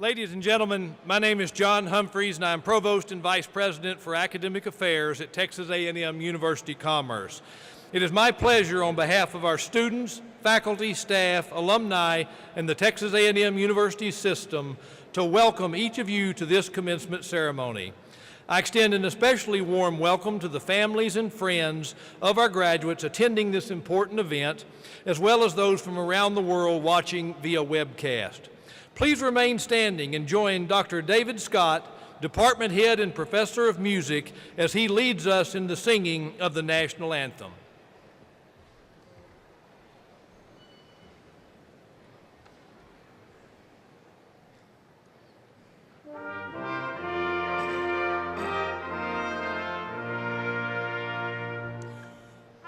Ladies and gentlemen, my name is John Humphreys, and I'm Provost and Vice President for Academic Affairs at Texas A&M University Commerce. It is my pleasure on behalf of our students, faculty, staff, alumni, and the Texas A&M University system to welcome each of you to this commencement ceremony. I extend an especially warm welcome to the families and friends of our graduates attending this important event, as well as those from around the world watching via webcast. Please remain standing and join Dr. David Scott, Department Head and Professor of Music, as he leads us in the singing of the National Anthem.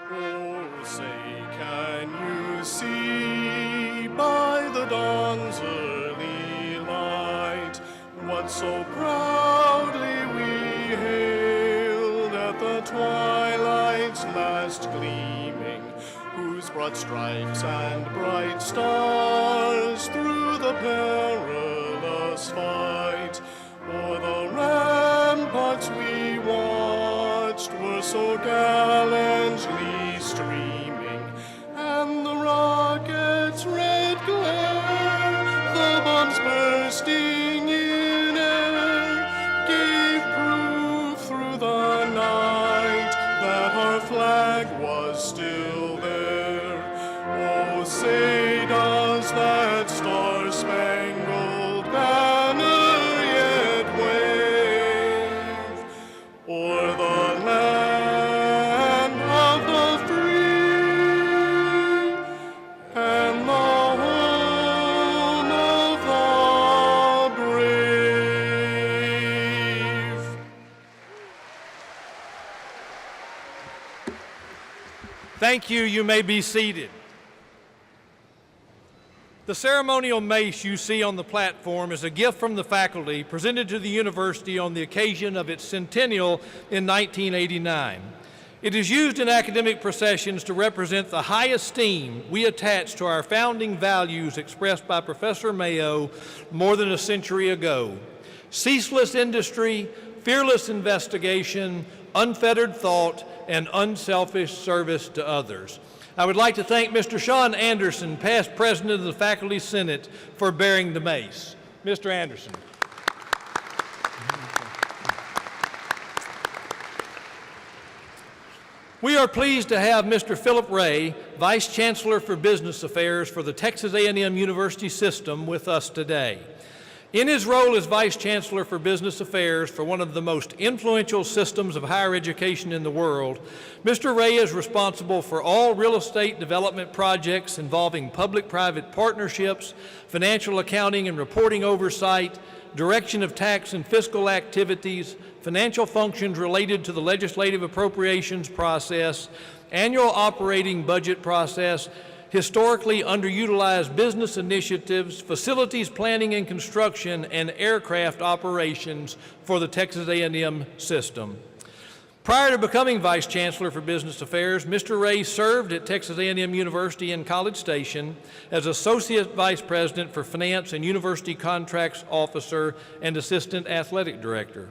Oh, say, can you see by the dawn's early light what so proudly we hailed at the twilight's last gleaming, whose broad stripes and bright stars through the perilous fight o'er the ramparts we watched were so gallantly streaming, and the rockets' red glare, the bombs bursting in air, gave proof through the night that our flag was still there. Oh, say does that star-spangled banner yet wave o'er the land of the free and the home of the brave? Thank you. You may be seated. The ceremonial mace you see on the platform is a gift from the faculty presented to the university on the occasion of its centennial in 1989. It is used in academic processions to represent the high esteem we attach to our founding values expressed by Professor Mayo more than a century ago: ceaseless industry, fearless investigation, unfettered thought, and unselfish service to others. I would like to thank Mr. Sean Anderson, past President of the Faculty Senate, for bearing the mace. Mr. Anderson. We are pleased to have Mr. Philip Ray, Vice Chancellor for Business Affairs for the Texas A&M University System, with us today. In his role as Vice Chancellor for Business Affairs for one of the most influential systems of higher education in the world, Mr. Ray is responsible for all real estate development projects involving public-private partnerships, financial accounting and reporting oversight, direction of tax and fiscal activities, financial functions related to the legislative appropriations process, annual operating budget process, historically underutilized business initiatives, facilities planning and construction, and aircraft operations for the Texas A&M system. Prior to becoming Vice Chancellor for Business Affairs, Mr. Ray served at Texas A&M University in College Station as Associate Vice President for Finance and University Contracts Officer and Assistant Athletic Director.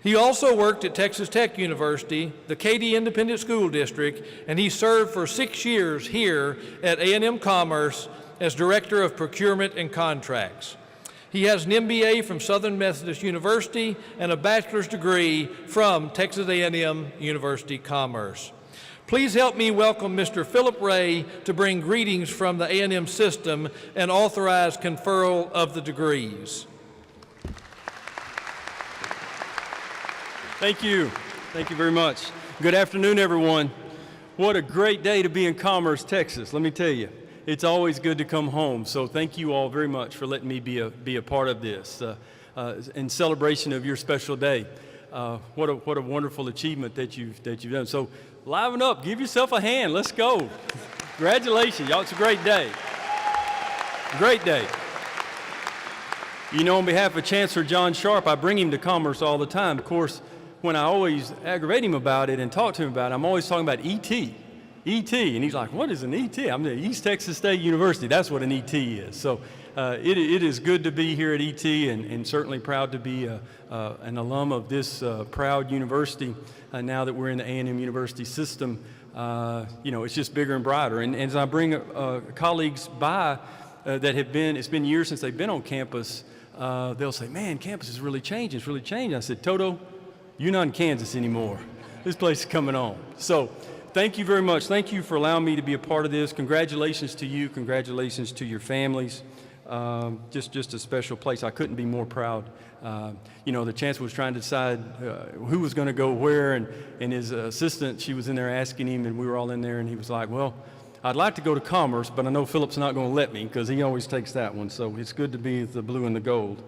He also worked at Texas Tech University, the Katy Independent School District, and he served for 6 years here at A&M Commerce as Director of Procurement and Contracts. He has an MBA from Southern Methodist University and a bachelor's degree from Texas A&M University Commerce. Please help me welcome Mr. Philip Ray to bring greetings from the A&M system and authorize conferral of the degrees. Thank you. Thank you very much. Good afternoon, everyone. What a great day to be in Commerce, Texas. Let me tell you, it's always good to come home. So thank you all very much for letting me be a part of this in celebration of your special day. What a wonderful achievement that you've done. So liven up, give yourself a hand. Let's go. Congratulations, y'all. It's a great day. Great day. You know, on behalf of Chancellor John Sharp, I bring him to Commerce all the time. Of course, when I always aggravate him about it and talk to him about it, I'm always talking about ET. ET. And he's like, what is an ET? I'm the East Texas State University. That's what an ET is. So it is good to be here at ET, and certainly proud to be an alum of this proud university. Now that we're in the A&M University system, you know, it's just bigger and brighter. And as I bring colleagues by that have been, it's been years since they've been on campus, they'll say, man, campus is really changing. It's really changing. I said, Toto, you're not in Kansas anymore. This place is coming on. So thank you very much. Thank you for allowing me to be a part of this. Congratulations to you. Congratulations to your families. Just a special place. I couldn't be more proud. You know, the chancellor was trying to decide who was going to go where, and his assistant, she was in there asking him, and we were all in there, and he was like, well, I'd like to go to Commerce, but I know Philip's not going to let me because he always takes that one. So it's good to be the blue and the gold.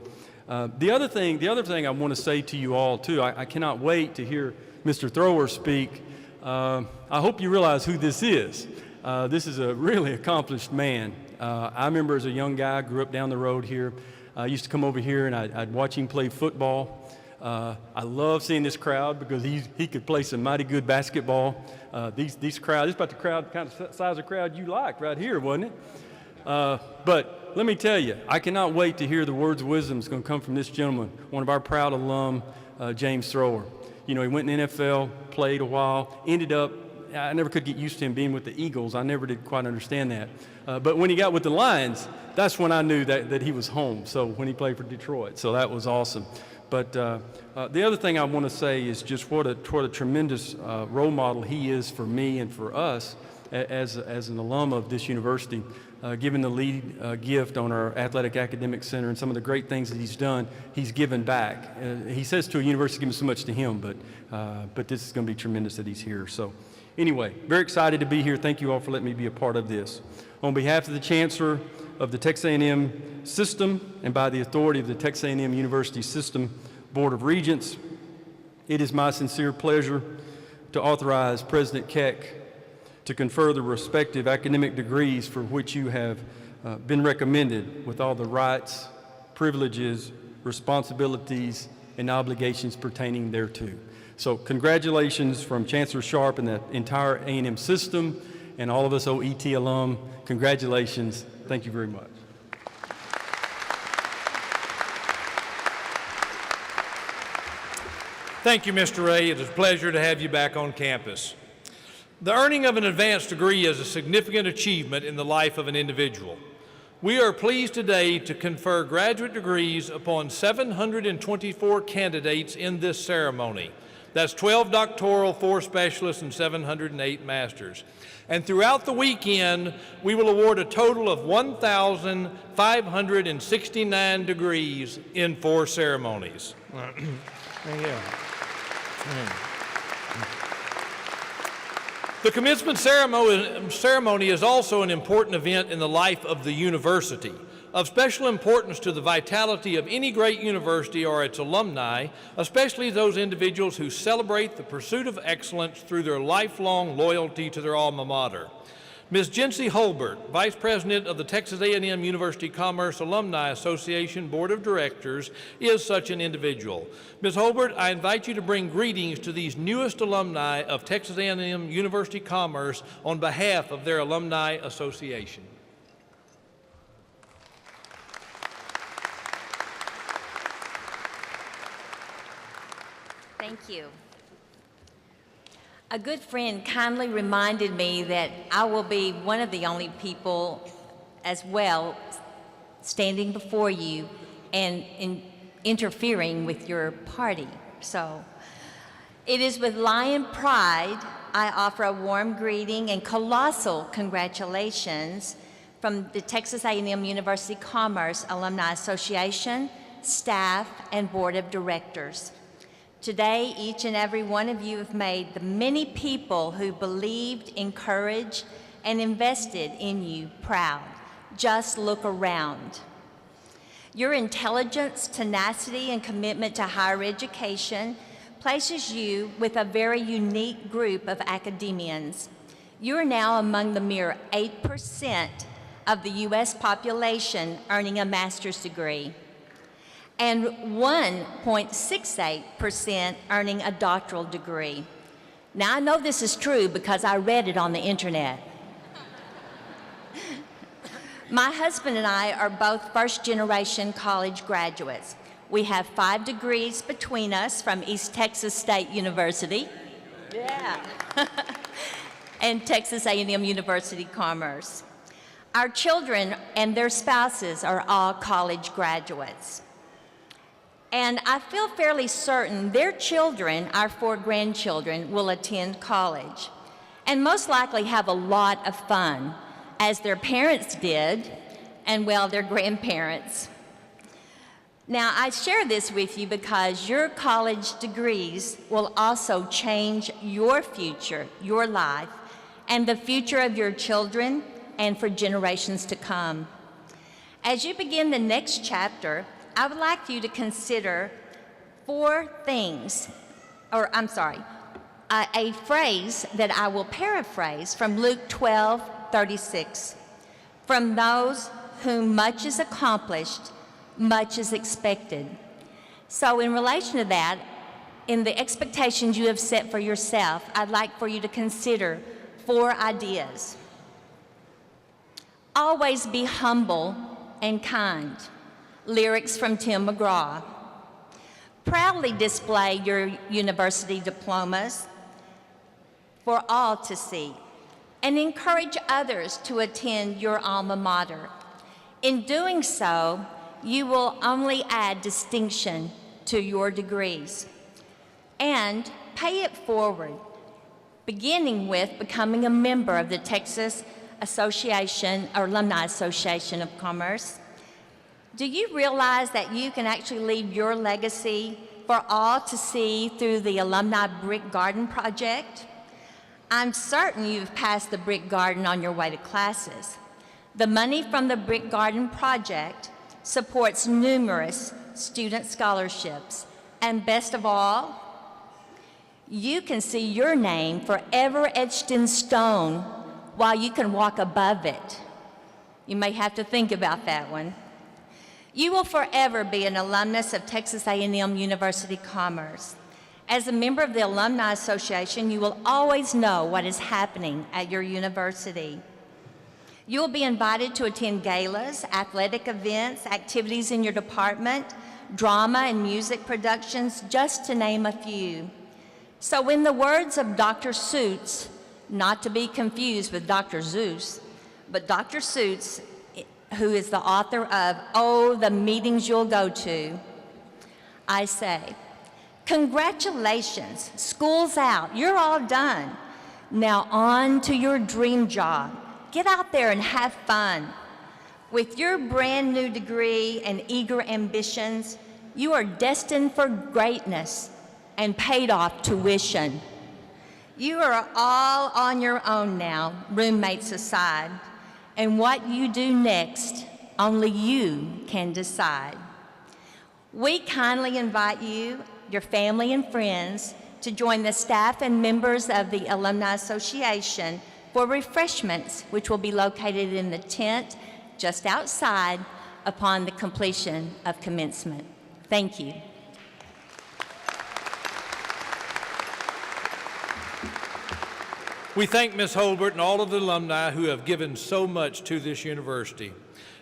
The other thing I want to say to you all too, I cannot wait to hear Mr. Thrower speak. I hope you realize who this is. This is a really accomplished man. I remember as a young guy, grew up down the road here. I used to come over here and I'd watch him play football. I love seeing this crowd because he could play some mighty good basketball. These crowds, it's about the crowd, kind of size of crowd you like right here, wasn't it? But let me tell you, I cannot wait to hear the words of wisdom that's going to come from this gentleman, one of our proud alum, James Thrower. You know, he went in the NFL, played a while, ended up, I never could get used to him being with the Eagles. I never did quite understand that. But when he got with the Lions, that's when I knew that he was home. So when he played for Detroit, so that was awesome. But the other thing I want to say is just what a tremendous role model he is for me and for us as an alum of this university, given the lead gift on our Athletic Academic Center and some of the great things that he's done. He's given back. He says to a university giving so much to him, but this is going to be tremendous that he's here. So anyway, very excited to be here. Thank you all for letting me be a part of this. On behalf of the Chancellor of the Texas A&M System and by the authority of the Texas A&M University System Board of Regents, it is my sincere pleasure to authorize President Keck to confer the respective academic degrees for which you have been recommended with all the rights, privileges, responsibilities, and obligations pertaining thereto. So congratulations from Chancellor Sharp and the entire A&M system and all of us OET alum. Congratulations. Thank you very much. Thank you, Mr. Ray. It is a pleasure to have you back on campus. The earning of an advanced degree is a significant achievement in the life of an individual. We are pleased today to confer graduate degrees upon 724 candidates in this ceremony. That's 12 doctoral, 4 specialists, and 708 masters. And throughout the weekend, we will award a total of 1,569 degrees in 4 ceremonies. The commencement ceremony is also an important event in the life of the university. Of special importance to the vitality of any great university or its alumni, especially those individuals who celebrate the pursuit of excellence through their lifelong loyalty to their alma mater. Ms. Jency Holbert, Vice President of the Texas A&M University Commerce Alumni Association Board of Directors, is such an individual. Ms. Holbert, I invite you to bring greetings to these newest alumni of Texas A&M University Commerce on behalf of their Alumni Association. Thank you. A good friend kindly reminded me that I will be one of the only people as well standing before you and interfering with your party. So it is with lion pride I offer a warm greeting and colossal congratulations from the Texas A&M University Commerce Alumni Association, staff, and board of directors. Today, each and every one of you have made the many people who believed, encouraged, and invested in you proud. Just look around. Your intelligence, tenacity, and commitment to higher education places you with a very unique group of academians. You are now among the mere 8% of the U.S. population earning a master's degree, and 1.68% earning a doctoral degree. Now, I know this is true because I read it on the internet. My husband and I are both first-generation college graduates. We have 5 degrees between us from East Texas State University. Yeah. And Texas A&M University Commerce. Our children and their spouses are all college graduates. And I feel fairly certain their children, our 4 grandchildren, will attend college and most likely have a lot of fun, as their parents did, and well, their grandparents. Now, I share this with you because your college degrees will also change your future, your life, and the future of your children and for generations to come. As you begin the next chapter, I would like you to consider 4 things, a phrase that I will paraphrase from Luke 12:36. From those whom much is accomplished, much is expected. So in relation to that, in the expectations you have set for yourself, I'd like for you to consider 4 ideas. Always be humble and kind. Lyrics from Tim McGraw. Proudly display your university diplomas for all to see, and encourage others to attend your alma mater. In doing so, you will only add distinction to your degrees. And pay it forward, beginning with becoming a member of the Texas Association or Alumni Association of Commerce. Do you realize that you can actually leave your legacy for all to see through the Alumni Brick Garden Project? I'm certain you've passed the Brick Garden on your way to classes. The money from the Brick Garden Project supports numerous student scholarships, and best of all, you can see your name forever etched in stone while you can walk above it. You may have to think about that one. You will forever be an alumnus of Texas A&M University Commerce. As a member of the Alumni Association, you will always know what is happening at your university. You will be invited to attend galas, athletic events, activities in your department, drama and music productions, just to name a few. So in the words of Dr. Seuss, not to be confused with Dr. Zeus, but Dr. Seuss, who is the author of Oh, the Meetings You'll Go To, I say, congratulations, school's out, you're all done. Now on to your dream job. Get out there and have fun. With your brand new degree and eager ambitions, you are destined for greatness and paid off tuition. You are all on your own now, roommates aside, and what you do next, only you can decide. We kindly invite you, your family and friends, to join the staff and members of the Alumni Association for refreshments, which will be located in the tent just outside upon the completion of commencement. Thank you. We thank Ms. Holbert and all of the alumni who have given so much to this university.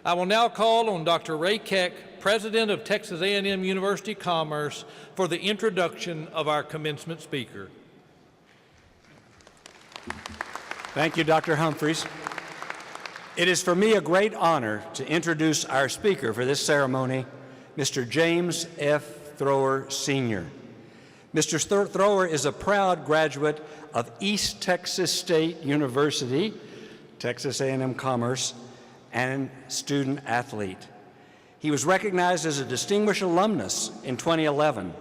I will now call on Dr. Ray Keck, President of Texas A&M University Commerce, for the introduction of our commencement speaker. Thank you, Dr. Humphreys. It is for me a great honor to introduce our speaker for this ceremony, Mr. James F. Thrower, Sr. Mr. Thrower is a proud graduate of East Texas State University, Texas A&M Commerce, and student athlete. He was recognized as a distinguished alumnus in 2011.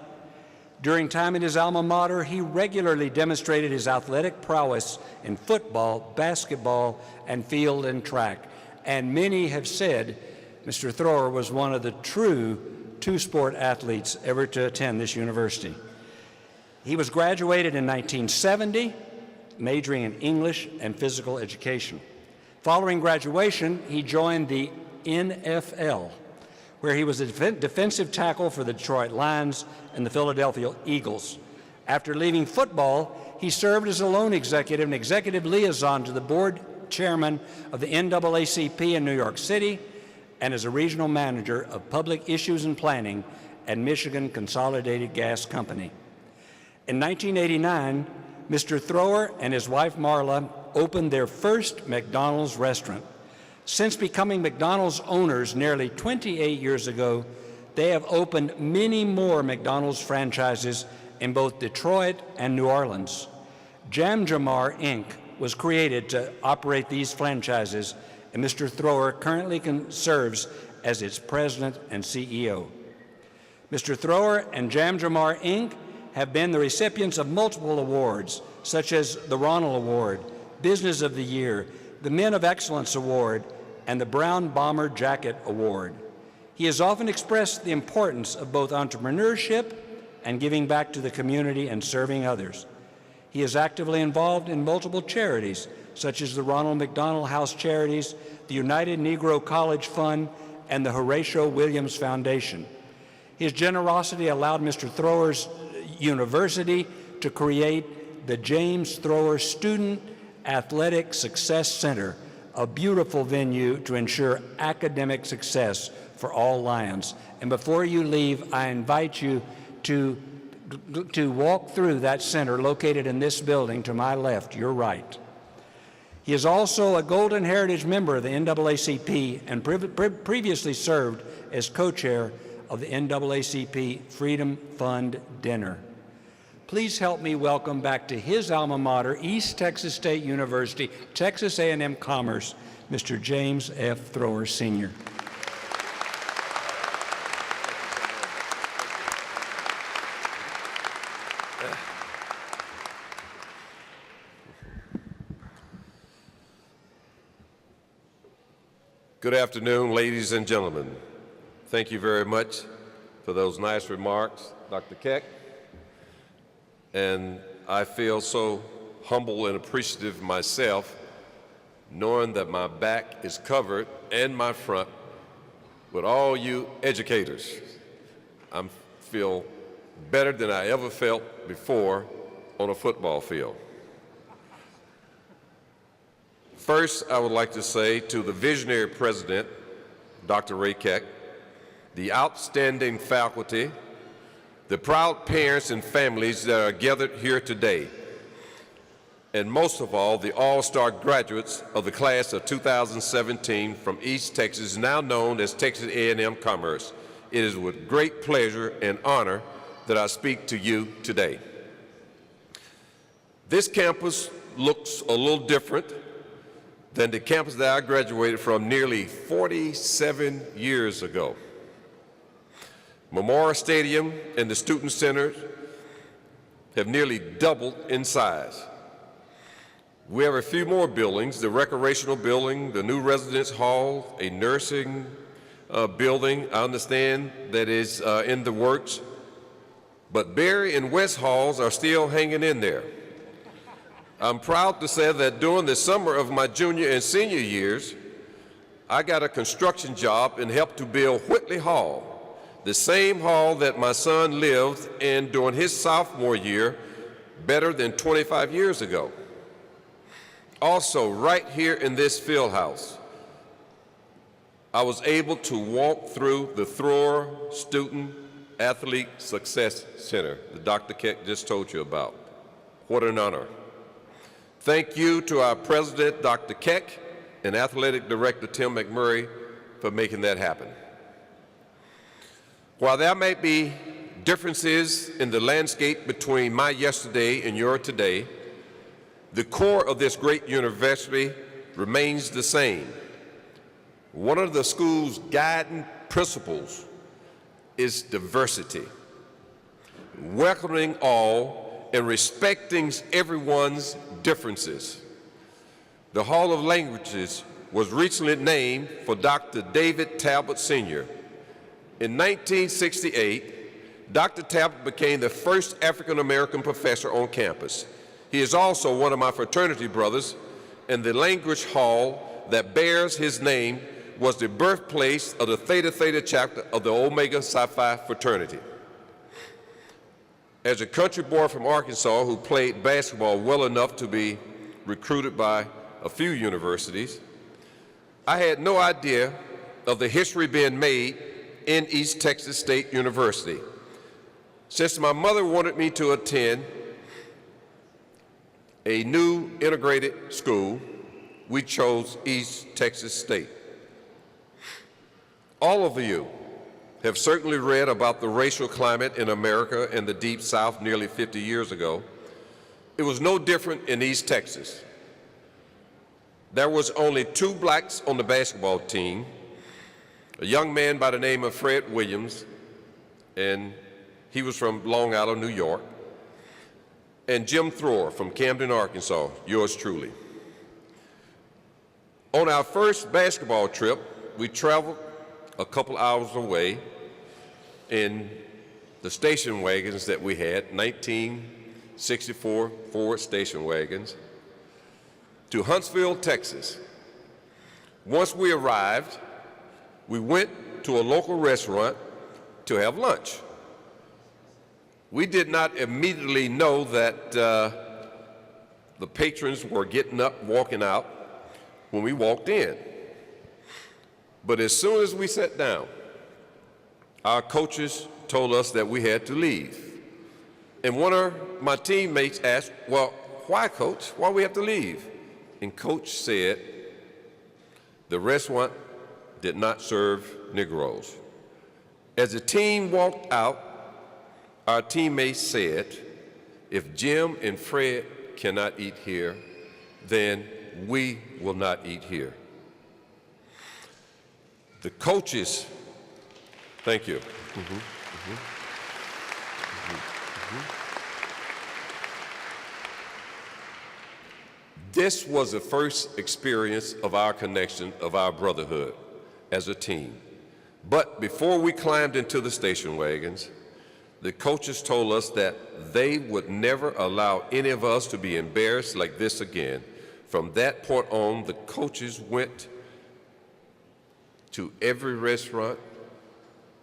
During time in his alma mater, he regularly demonstrated his athletic prowess in football, basketball, and field and track. And many have said Mr. Thrower was one of the true two-sport athletes ever to attend this university. He was graduated in 1970, majoring in English and physical education. Following graduation, he joined the NFL, where he was a defensive tackle for the Detroit Lions and the Philadelphia Eagles. After leaving football, he served as a loan executive and executive liaison to the board chairman of the NAACP in New York City and as a regional manager of public issues and planning at Michigan Consolidated Gas Company. In 1989, Mr. Thrower and his wife Marla opened their first McDonald's restaurant. Since becoming McDonald's owners nearly 28 years ago, they have opened many more McDonald's franchises in both Detroit and New Orleans. Jam Jamar, Inc. was created to operate these franchises, and Mr. Thrower currently serves as its president and CEO. Mr. Thrower and Jam Jamar, Inc. have been the recipients of multiple awards, such as the Ronald Award, Business of the Year, the Men of Excellence Award, and the Brown Bomber Jacket Award. He has often expressed the importance of both entrepreneurship and giving back to the community and serving others. He is actively involved in multiple charities, such as the Ronald McDonald House Charities, the United Negro College Fund, and the Horatio Williams Foundation. His generosity allowed Mr. Thrower's university to create the James Thrower Student Athletic Success Center, a beautiful venue to ensure academic success for all Lions. And before you leave, I invite you to walk through that center located in this building to my left, your right. He is also a Golden Heritage member of the NAACP and previously served as co-chair of the NAACP Freedom Fund Dinner. Please help me welcome back to his alma mater, East Texas State University, Texas A&M Commerce, Mr. James F. Thrower, Sr. Good afternoon, ladies and gentlemen. Thank you very much for those nice remarks, Dr. Keck. And I feel so humble and appreciative myself, knowing that my back is covered and my front with all you educators. I feel better than I ever felt before on a football field. First, I would like to say to the visionary president, Dr. Ray Keck, the outstanding faculty, the proud parents and families that are gathered here today, and most of all, the all-star graduates of the class of 2017 from East Texas, now known as Texas A&M Commerce. It is with great pleasure and honor that I speak to you today. This campus looks a little different than the campus that I graduated from nearly 47 years ago. Memorial Stadium and the Student Center have nearly doubled in size. We have a few more buildings, the recreational building, the new residence hall, a nursing building, I understand, that is in the works. But Berry and West Halls are still hanging in there. I'm proud to say that during the summer of my junior and senior years, I got a construction job and helped to build Whitley Hall, the same hall that my son lived in during his sophomore year better than 25 years ago. Also, right here in this field house, I was able to walk through the Thrower Student Athlete Success Center that Dr. Keck just told you about. What an honor. Thank you to our president, Dr. Keck, and athletic director, Tim McMurray, for making that happen. While there may be differences in the landscape between my yesterday and your today, the core of this great university remains the same. One of the school's guiding principles is diversity, welcoming all and respecting everyone's differences. The Hall of Languages was recently named for Dr. David Talbot Sr. In 1968, Dr. Talbot became the first African-American professor on campus. He is also one of my fraternity brothers, and the language hall that bears his name was the birthplace of the Theta Theta chapter of the Omega Psi Phi fraternity. As a country boy from Arkansas who played basketball well enough to be recruited by a few universities, I had no idea of the history being made in East Texas State University. Since my mother wanted me to attend a new integrated school, we chose East Texas State. All of you have certainly read about the racial climate in America and the Deep South nearly 50 years ago. It was no different in East Texas. There was only 2 blacks on the basketball team, a young man by the name of Fred Williams, and he was from Long Island, New York, and Jim Thrower from Camden, Arkansas, yours truly. On our first basketball trip, we traveled a couple hours away in the station wagons that we had, 1964 Ford station wagons, to Huntsville, Texas. Once we arrived, we went to a local restaurant to have lunch. We did not immediately know that the patrons were getting up, walking out when we walked in. But as soon as we sat down, our coaches told us that we had to leave. And one of my teammates asked, well, why, Coach? Why do we have to leave? And Coach said, the restaurant did not serve Negroes. As the team walked out, our teammates said, if Jim and Fred cannot eat here, then we will not eat here. The coaches, thank you. This was the first experience of our connection, of our brotherhood as a team. But before we climbed into the station wagons, the coaches told us that they would never allow any of us to be embarrassed like this again. From that point on, the coaches went to every restaurant,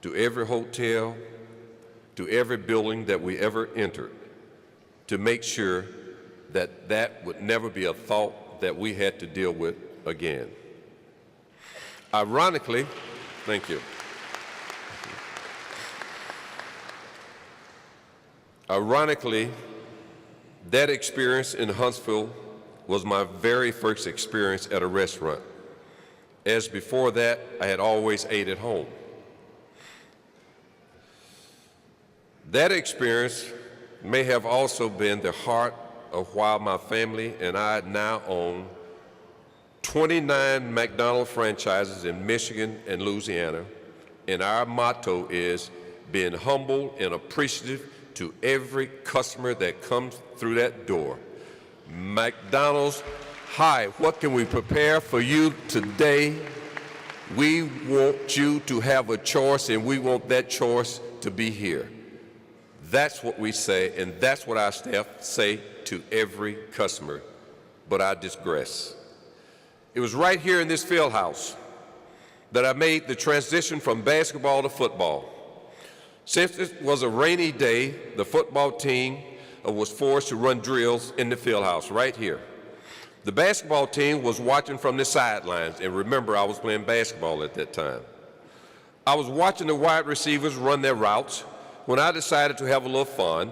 to every hotel, to every building that we ever entered to make sure that that would never be a thought that we had to deal with again. Ironically, thank you. Ironically, that experience in Huntsville was my very first experience at a restaurant, as before that, I had always ate at home. That experience may have also been the heart of why my family and I now own 29 McDonald's franchises in Michigan and Louisiana, and our motto is being humble and appreciative to every customer that comes through that door. McDonald's, hi, what can we prepare for you today? We want you to have a choice, and we want that choice to be here. That's what we say, and that's what our staff say to every customer, but I digress. It was right here in this field house that I made the transition from basketball to football. Since it was a rainy day, the football team was forced to run drills in the field house right here. The basketball team was watching from the sidelines, and remember, I was playing basketball at that time. I was watching the wide receivers run their routes when I decided to have a little fun.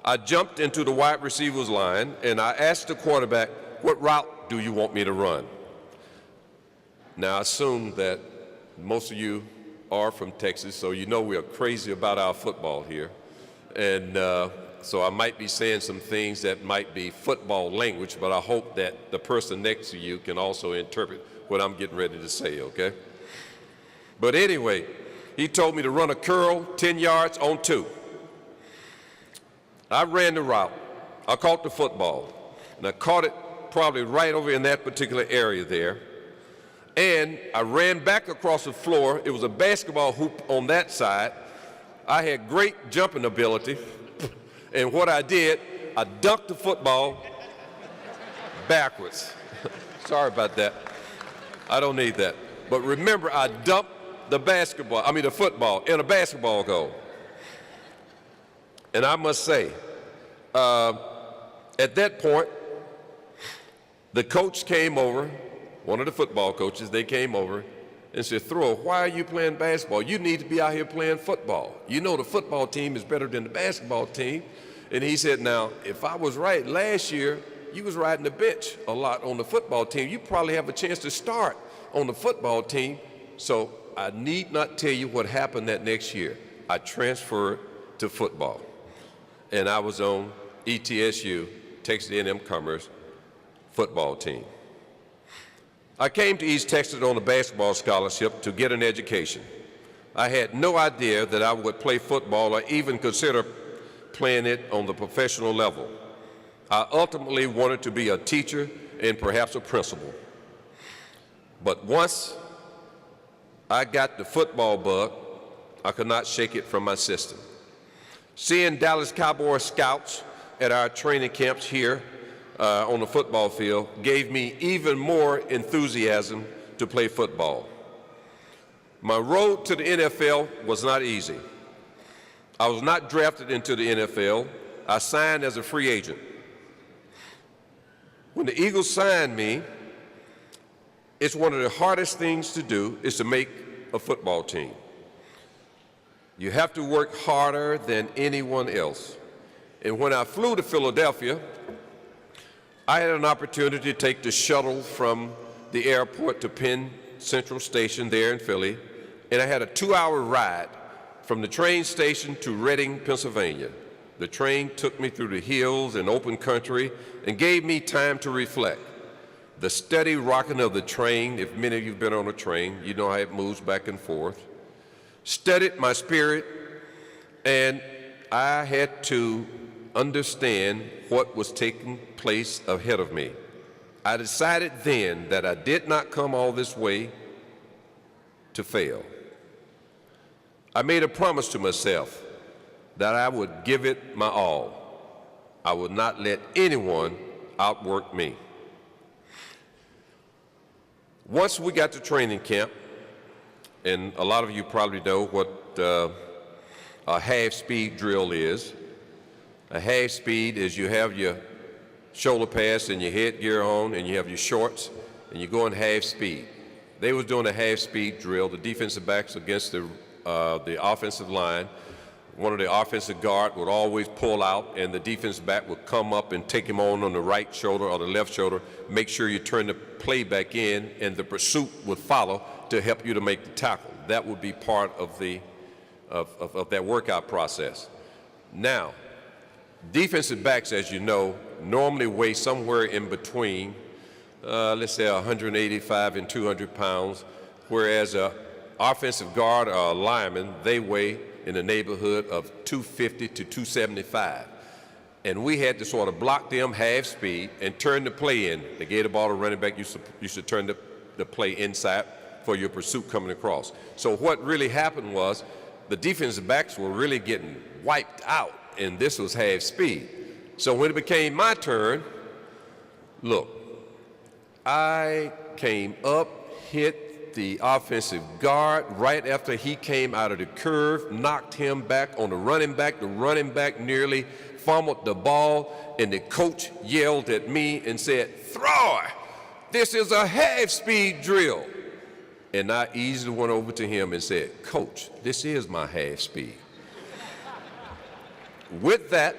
I jumped into the wide receivers line, and I asked the quarterback, what route do you want me to run? Now, I assume that most of you are from Texas, so you know we are crazy about our football here. And so I might be saying some things that might be football language, but I hope that the person next to you can also interpret what I'm getting ready to say, okay? But anyway, he told me to run a curl 10 yards on 2. I ran the route. I caught the football, and I caught it probably right over in that particular area there. And I ran back across the floor. It was a basketball hoop on that side. I had great jumping ability. And what I did, I dunked the football backwards. Sorry about that. I don't need that. But remember, I dumped the football in a basketball goal. And I must say, at that point, the coach came over, one of the football coaches, they came over and said, Thrower, why are you playing basketball? You need to be out here playing football. You know the football team is better than the basketball team. And he said, now, if I was right last year, you was riding the bench a lot on the football team. You probably have a chance to start on the football team. So I need not tell you what happened that next year. I transferred to football. And I was on ETSU, Texas A&M Commerce football team. I came to East Texas on a basketball scholarship to get an education. I had no idea that I would play football or even consider playing it on the professional level. I ultimately wanted to be a teacher and perhaps a principal. But once I got the football bug, I could not shake it from my system. Seeing Dallas Cowboy scouts at our training camps here on the football field gave me even more enthusiasm to play football. My road to the NFL was not easy. I was not drafted into the NFL. I signed as a free agent. When the Eagles signed me, it's one of the hardest things to do is to make a football team. You have to work harder than anyone else. And when I flew to Philadelphia, I had an opportunity to take the shuttle from the airport to Penn Central Station there in Philly, and I had a 2-hour ride from the train station to Reading, Pennsylvania. The train took me through the hills and open country and gave me time to reflect. The steady rocking of the train, if many of you have been on a train, you know how it moves back and forth, steadied my spirit, and I had to understand what was taking place ahead of me. I decided then that I did not come all this way to fail. I made a promise to myself that I would give it my all. I would not let anyone outwork me. Once we got to training camp, and a lot of you probably know what a half-speed drill is. A half-speed is you have your shoulder pads and your headgear on, and you have your shorts, and you go in half-speed. They was doing a half-speed drill, the defensive backs against the offensive line. One of the offensive guard would always pull out, and the defensive back would come up and take him on the right shoulder or the left shoulder, make sure you turn the play back in, and the pursuit would follow to help you to make the tackle. That would be part of that workout process. Now, defensive backs, as you know, normally weigh somewhere in between, let's say 185 and 200 pounds, whereas an offensive guard or a lineman, they weigh in the neighborhood of 250 to 275. And we had to sort of block them half speed and turn the play in. They gave the ball to running back, you should turn the play inside for your pursuit coming across. So what really happened was the defensive backs were really getting wiped out, and this was half speed. So when it became my turn, look, I came up, hit the offensive guard right after he came out of the curve, knocked him back on the running back. The running back nearly fumbled the ball, and the coach yelled at me and said, "Thrower, this is a half-speed drill." And I easily went over to him and said, "Coach, this is my half speed." With that,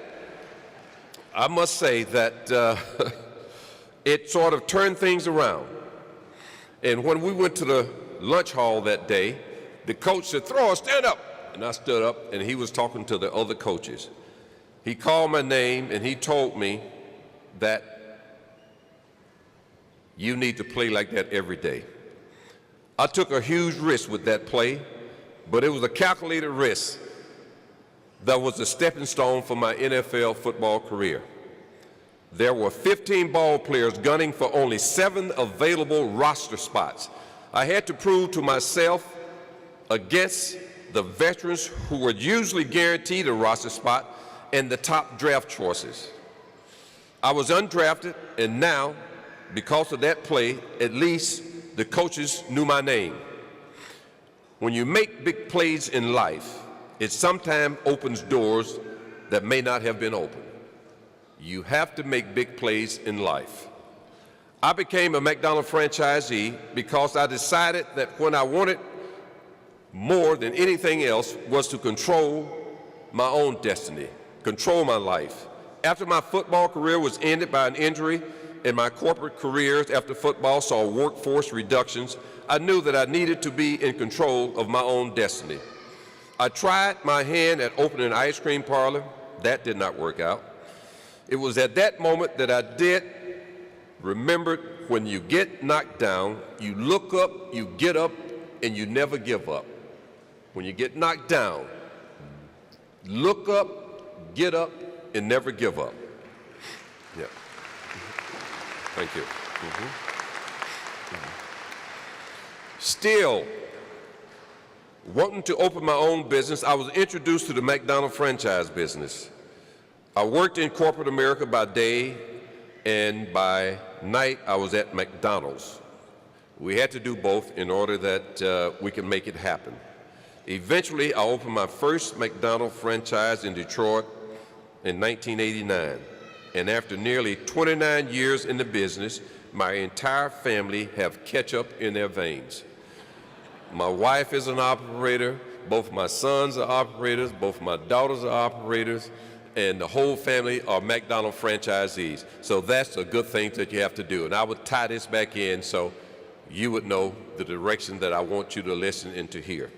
I must say that it sort of turned things around. And when we went to the lunch hall that day, the coach said, "Thrower, stand up." And I stood up, and he was talking to the other coaches. He called my name, and he told me that you need to play like that every day. I took a huge risk with that play, but it was a calculated risk that was a stepping stone for my NFL football career. There were 15 ball players gunning for only 7 available roster spots. I had to prove to myself against the veterans who were usually guaranteed a roster spot and the top draft choices. I was undrafted, and now, because of that play, at least the coaches knew my name. When you make big plays in life, it sometimes opens doors that may not have been open. You have to make big plays in life. I became a McDonald's franchisee because I decided that when I wanted more than anything else was to control my own destiny, control my life. After my football career was ended by an injury and my corporate careers after football saw workforce reductions, I knew that I needed to be in control of my own destiny. I tried my hand at opening an ice cream parlor. That did not work out. It was at that moment that I did remember, when you get knocked down, you look up, you get up, and you never give up. When you get knocked down, look up, get up, and never give up. Yeah. Thank you. Still, wanting to open my own business, I was introduced to the McDonald's franchise business. I worked in corporate America by day, and by night I was at McDonald's. We had to do both in order that we can make it happen. Eventually, I opened my first McDonald's franchise in Detroit in 1989. And after nearly 29 years in the business, my entire family have ketchup in their veins. My wife is an operator, both my sons are operators, both my daughters are operators, and the whole family are McDonald's franchisees. So that's a good thing that you have to do. And I would tie this back in so you would know the direction that I want you to listen and to hear.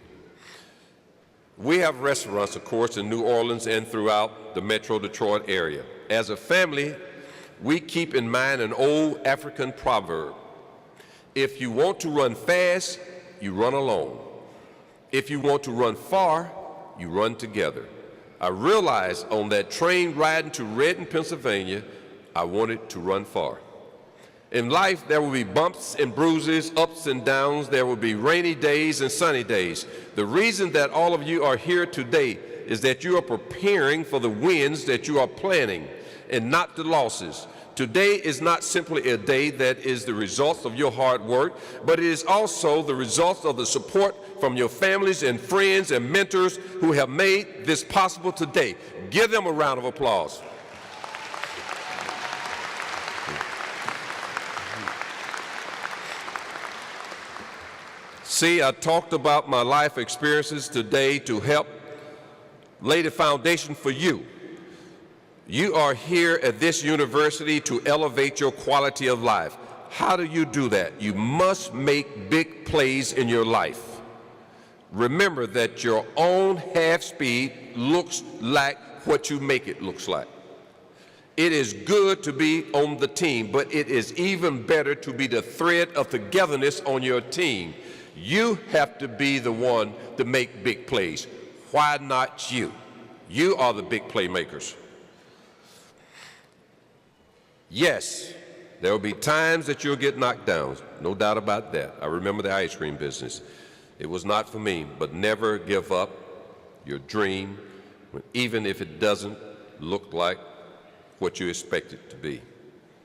We have restaurants, of course, in New Orleans and throughout the Metro Detroit area. As a family, we keep in mind an old African proverb. If you want to run fast, you run alone. If you want to run far, you run together. I realized on that train riding to Reading, Pennsylvania, I wanted to run far. In life, there will be bumps and bruises, ups and downs. There will be rainy days and sunny days. The reason that all of you are here today is that you are preparing for the wins that you are planning and not the losses. Today is not simply a day that is the result of your hard work, but it is also the result of the support from your families and friends and mentors who have made this possible today. Give them a round of applause. See, I talked about my life experiences today to help lay the foundation for you. You are here at this university to elevate your quality of life. How do you do that? You must make big plays in your life. Remember that your own half speed looks like what you make it looks like. It is good to be on the team, but it is even better to be the thread of togetherness on your team. You have to be the one to make big plays. Why not you? You are the big playmakers. Yes, there will be times that you'll get knocked down, no doubt about that. I remember the ice cream business. It was not for me, but never give up your dream, even if it doesn't look like what you expect it to be.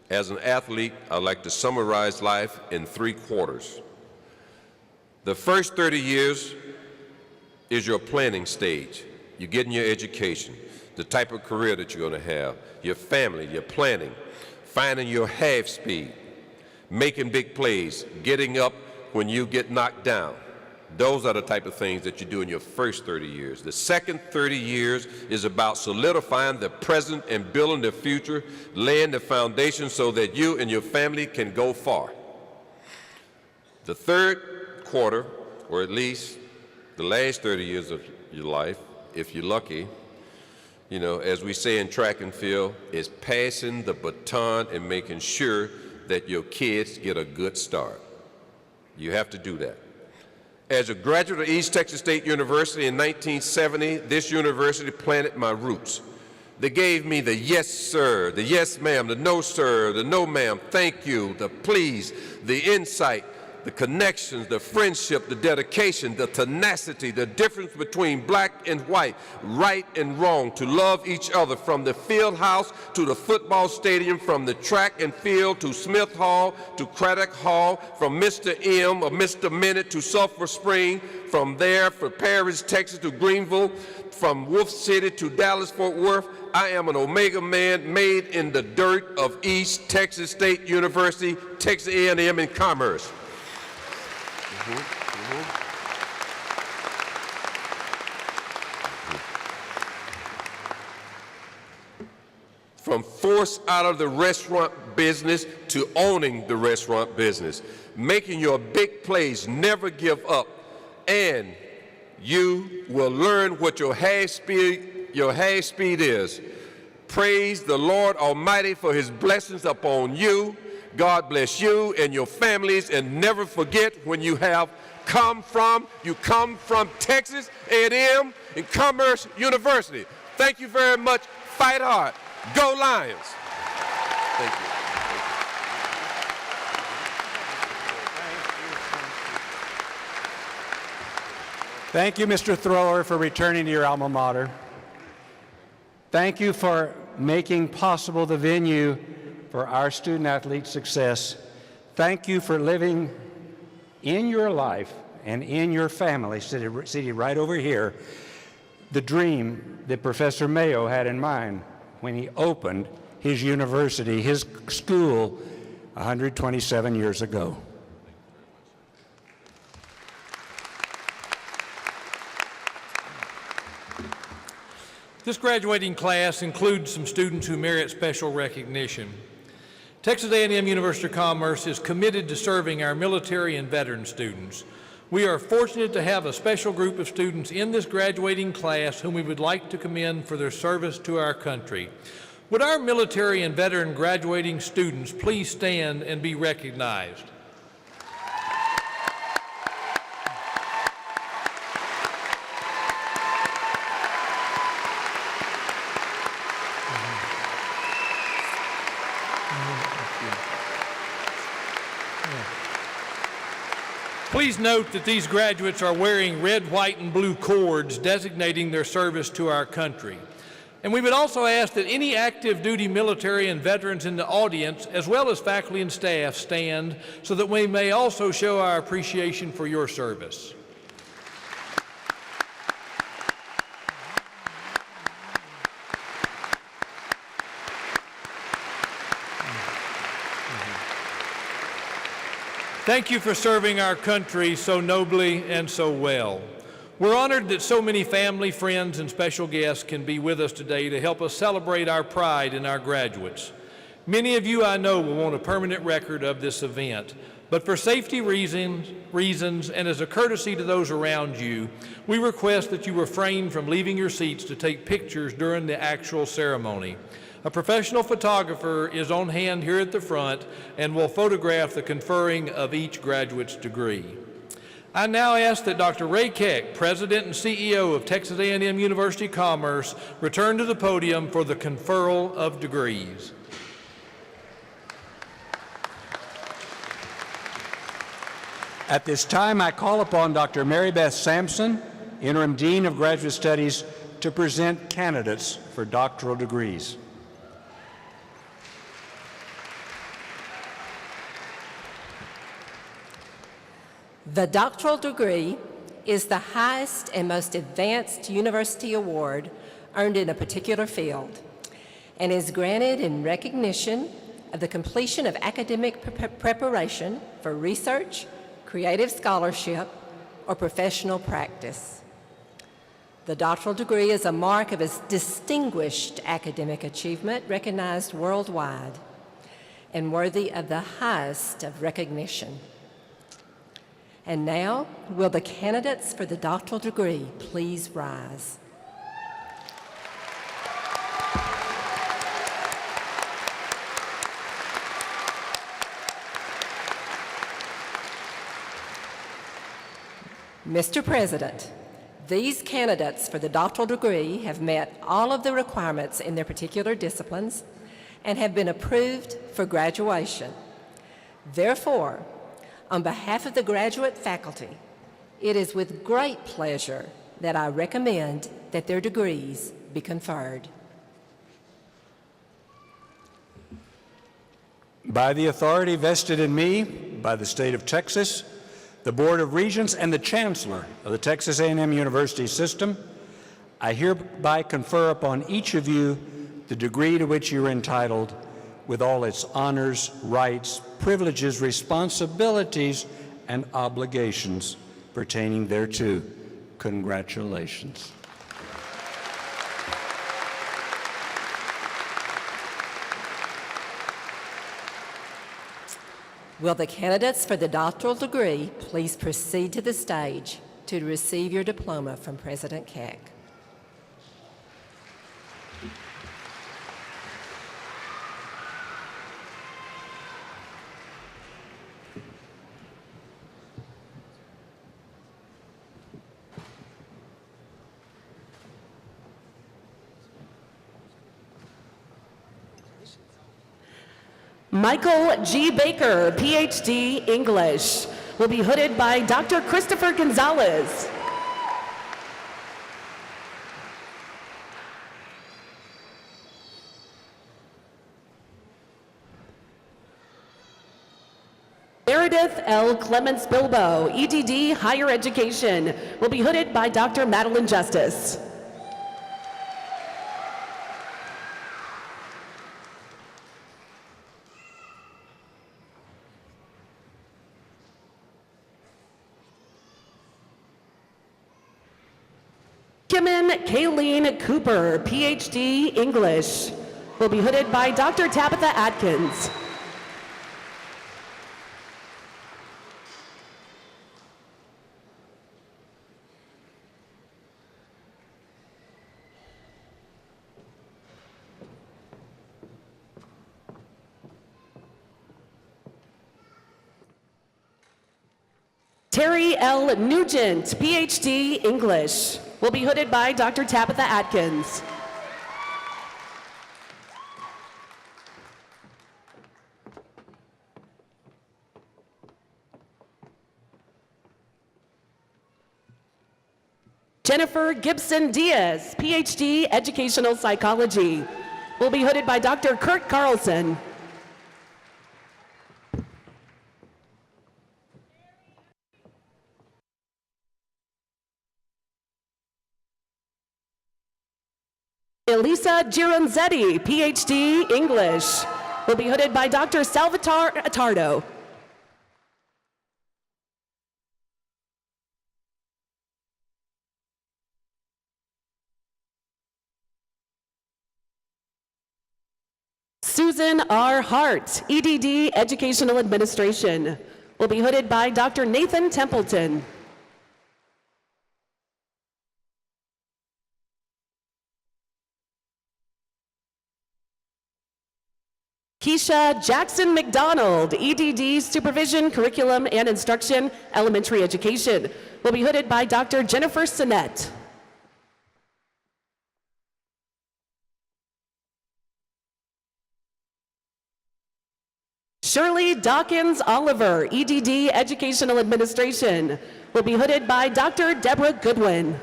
As an athlete, I like to summarize life in 3 quarters. The first 30 years is your planning stage. You're getting your education, the type of career that you're going to have, your family, your planning, finding your half speed, making big plays, getting up when you get knocked down. Those are the type of things that you do in your first 30 years. The second 30 years is about solidifying the present and building the future, laying the foundation so that you and your family can go far. The third quarter, or at least the last 30 years of your life, if you're lucky, you know, as we say in track and field, is passing the baton and making sure that your kids get a good start. You have to do that. As a graduate of East Texas State University in 1970, this university planted my roots. They gave me the yes, sir, the yes, ma'am, the no, sir, the no, ma'am, thank you, the please, the insight, the connections, the friendship, the dedication, the tenacity, the difference between black and white, right and wrong, to love each other from the field house to the football stadium, from the track and field to Smith Hall to Craddock Hall, from Mr. M or Mr. Minute to Sulphur Spring, from there from Paris, Texas to Greenville, from Wolf City to Dallas, Fort Worth. I am an Omega man made in the dirt of East Texas State University, Texas A&M in Commerce. From forced out of the restaurant business to owning the restaurant business, making your big plays, never give up, and you will learn what your hash speed is. Praise the Lord Almighty for his blessings upon you. God bless you and your families, and never forget when you come from Texas A&M and Commerce University. Thank you very much. Fight hard. Go Lions. Thank you. Thank you, Mr. Thrower, for returning to your alma mater. Thank you for making possible the venue for our student-athlete success. Thank you for living in your life and in your family, seated right over here, the dream that Professor Mayo had in mind when he opened his university, his school, 127 years ago. This graduating class includes some students who merit special recognition. Texas A&M University of Commerce is committed to serving our military and veteran students. We are fortunate to have a special group of students in this graduating class whom we would like to commend for their service to our country. Would our military and veteran graduating students please stand and be recognized? Please note that these graduates are wearing red, white, and blue cords designating their service to our country. And we would also ask that any active duty military and veterans in the audience, as well as faculty and staff, stand so that we may also show our appreciation for your service. Thank you for serving our country so nobly and so well. We're honored that so many family, friends, and special guests can be with us today to help us celebrate our pride in our graduates. Many of you I know will want a permanent record of this event, but for safety reasons and as a courtesy to those around you, we request that you refrain from leaving your seats to take pictures during the actual ceremony. A professional photographer is on hand here at the front and will photograph the conferring of each graduate's degree. I now ask that Dr. Ray Keck, President and CEO of Texas A&M University Commerce, return to the podium for the conferral of degrees. At this time, I call upon Dr. Mary Beth Sampson, Interim Dean of Graduate Studies, to present candidates for doctoral degrees. The doctoral degree is the highest and most advanced university award earned in a particular field and is granted in recognition of the completion of academic preparation for research, creative scholarship, or professional practice. The doctoral degree is a mark of a distinguished academic achievement recognized worldwide and worthy of the highest of recognition. And now, will the candidates for the doctoral degree please rise? Mr. President, these candidates for the doctoral degree have met all of the requirements in their particular disciplines and have been approved for graduation. Therefore, On behalf of the graduate faculty, it is with great pleasure that I recommend that their degrees be conferred. By the authority vested in me by the state of Texas, the Board of Regents, and the Chancellor of the Texas A&M University System, I hereby confer upon each of you the degree to which you are entitled, with all its honors, rights, privileges, responsibilities, and obligations pertaining thereto. Congratulations. Will the candidates for the doctoral degree please proceed to the stage to receive your diploma from President Keck? Michael G. Baker, PhD, English, will be hooded by Dr. Christopher Gonzalez. Meredith L. Clements Bilbo, EDD, Higher Education, will be hooded by Dr. Madeline Justice. Kimmin Kayleen Cooper, PhD, English, will be hooded by Dr. Tabitha Atkins. Terry L. Nugent, PhD, English, will be hooded by Dr. Tabitha Atkins. Jennifer Gibson Diaz, PhD, Educational Psychology, will be hooded by Dr. Kurt Carlson. Elisa Gironzetti, PhD, English, will be hooded by Dr. Salvatore Attardo. Susan R. Hart, EDD, Educational Administration, will be hooded by Dr. Nathan Templeton. Keisha Jackson McDonald, EDD, Supervision, Curriculum, and Instruction, Elementary Education, will be hooded by Dr. Jennifer Sinnett. Shirley Dawkins Oliver, EDD, Educational Administration, will be hooded by Dr. Deborah Goodwin.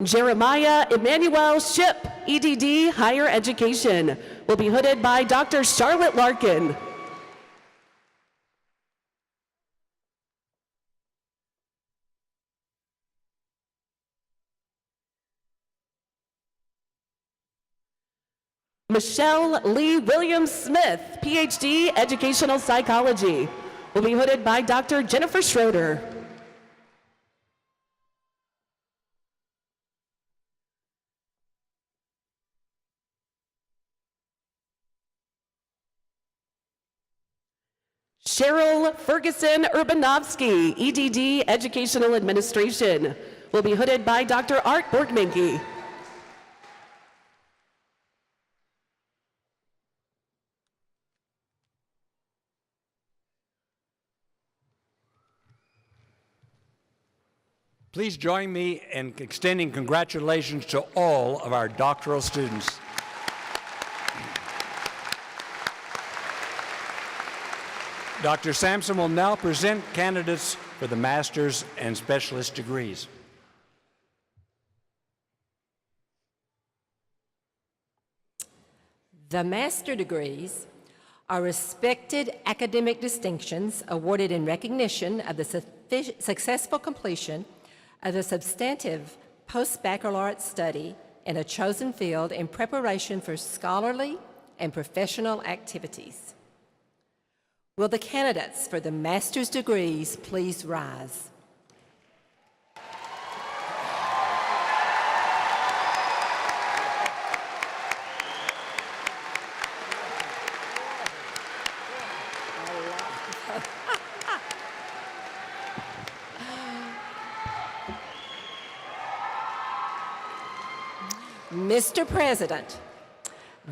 Jeremiah Emmanuel Ship, EDD, Higher Education, will be hooded by Dr. Charlotte Larkin. Michelle Lee Williams Smith, PhD, Educational Psychology, will be hooded by Dr. Jennifer Schroeder. Cheryl Ferguson Urbanovsky, EDD, Educational Administration, will be hooded by Dr. Art Borgminke. Please join me in extending congratulations to all of our doctoral students. Dr. Sampson will now present candidates for the master's and specialist degrees. The master degrees are respected academic distinctions awarded in recognition of the successful completion of a substantive post-baccalaureate study in a chosen field in preparation for scholarly and professional activities. Will the candidates for the master's degrees please rise? Mr. President,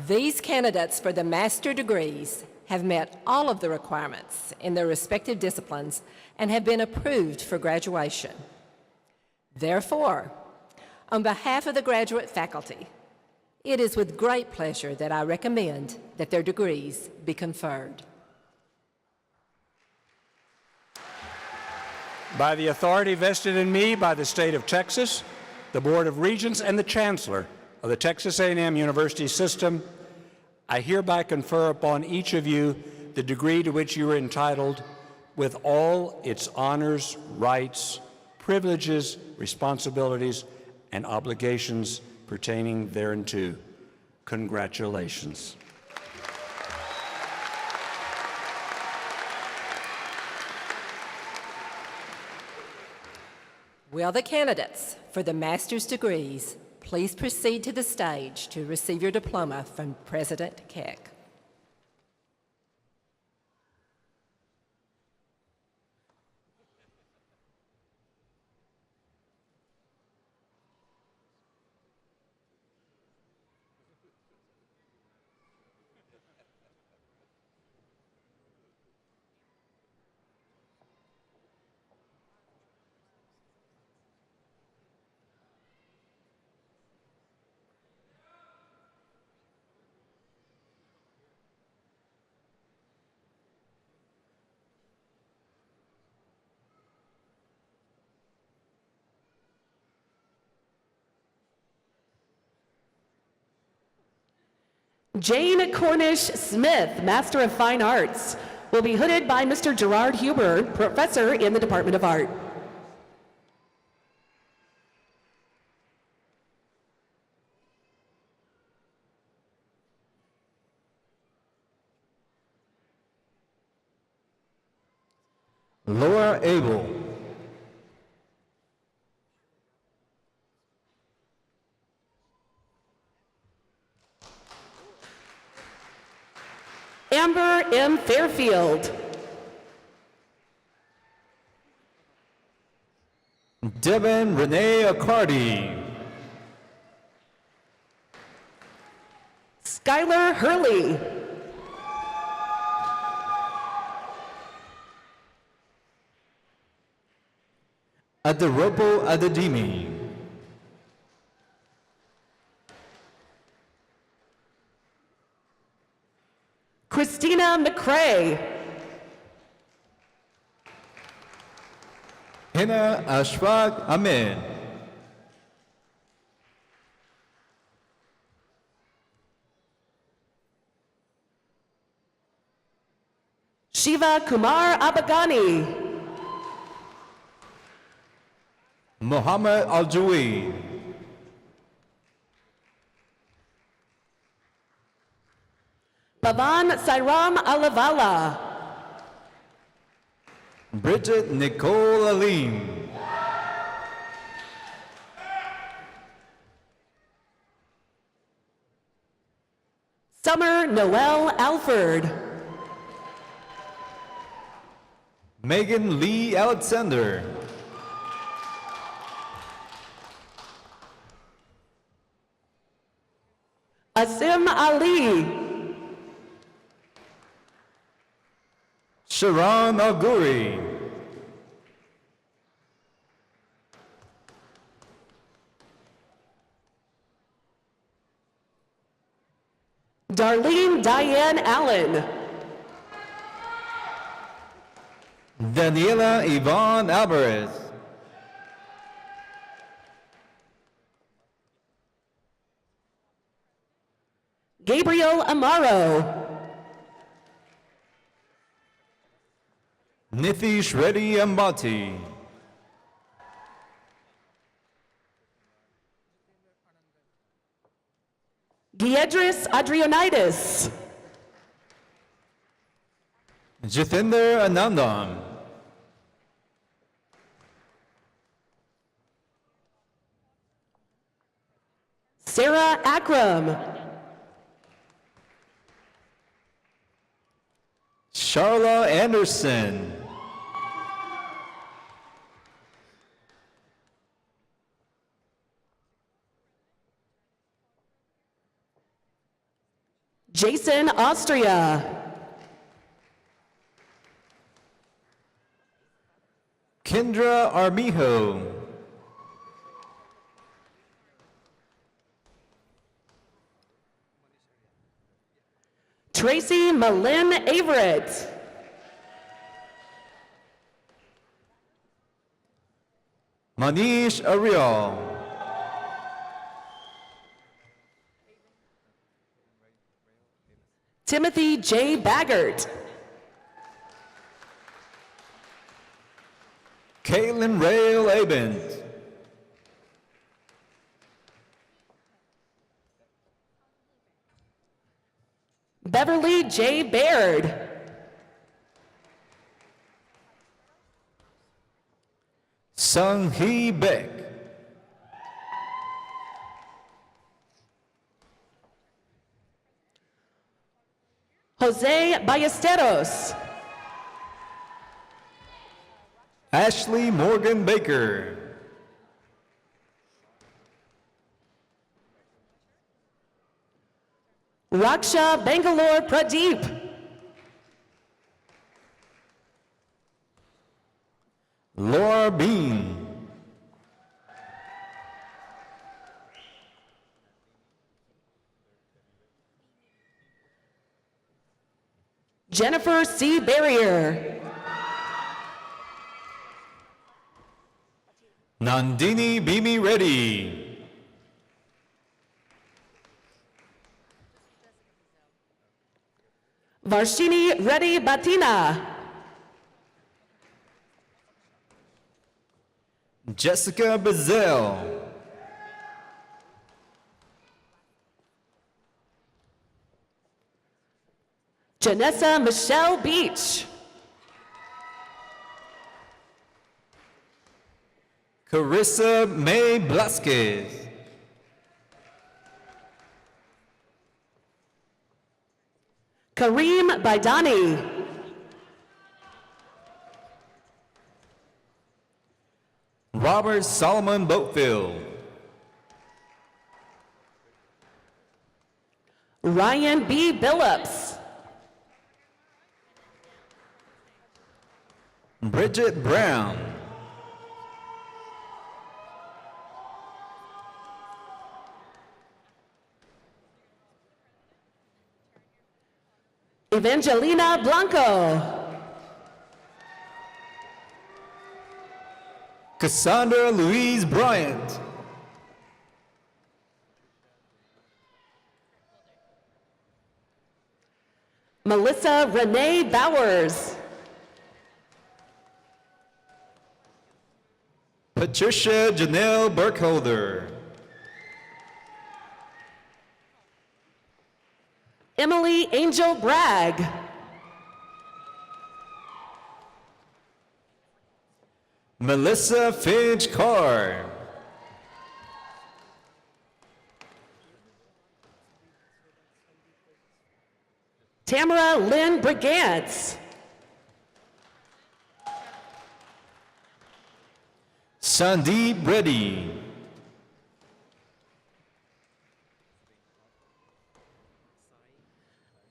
these candidates for the master degrees have met all of the requirements in their respective disciplines and have been approved for graduation. Therefore, on behalf of the graduate faculty, it is with great pleasure that I recommend that their degrees be conferred. By the authority vested in me by the state of Texas, the Board of Regents, and the Chancellor of the Texas A&M University System, I hereby confer upon each of you the degree to which you are entitled with all its honors, rights, privileges, responsibilities, and obligations pertaining thereunto. Congratulations. Will the candidates for the master's degrees please proceed to the stage to receive your diploma from President Keck. Jane Cornish Smith, Master of Fine Arts, will be hooded by Mr. Gerard Huber, Professor in the Department of Art. Laura Abel. Amber M. Fairfield. Devin Renee Accardi. Skylar Hurley. Aderobo Adedimi. Christina McCrae. Hina Ashfaq Ahmed. Shiva Kumar Abagani. Mohammed Al-Jawi. Pavan Sairam Alavala. Bridget Nicole Alim. Summer Noel Alford. Megan Lee Alexander. Asim Ali. Sharon Alguri. Darlene Diane Allen. Daniela Yvonne Alvarez. Gabriel Amaro. Nithish Reddy Ambati. Giedris Adrianitis. Jithinder Anandam. Sarah Akram. Charla Anderson. Jason Austria. Kendra Armijo. Tracy Malin Averett. Manish Ariel. Timothy J. Baggart. Caitlin Rail Abent. Beverly J. Baird. Sung Hee Beck. Jose Ballesteros. Ashley Morgan Baker. Raksha Bangalore Pradeep. Laura Bean. Jennifer C. Barrier. Nandini Bimi Reddy. Varshini Reddy Batina. Jessica Bazell. Janessa Michelle Beach. Carissa May Blasquez. Kareem Baidani. Robert Solomon Boatfield. Ryan B. Billups. Bridget Brown. Evangelina Blanco. Cassandra Louise Bryant. Melissa Renee Bowers. Patricia Janelle Burkholder. Emily Angel Bragg. Melissa Finch Carr. Tamara Lynn Brigantz. Sandeep Reddy.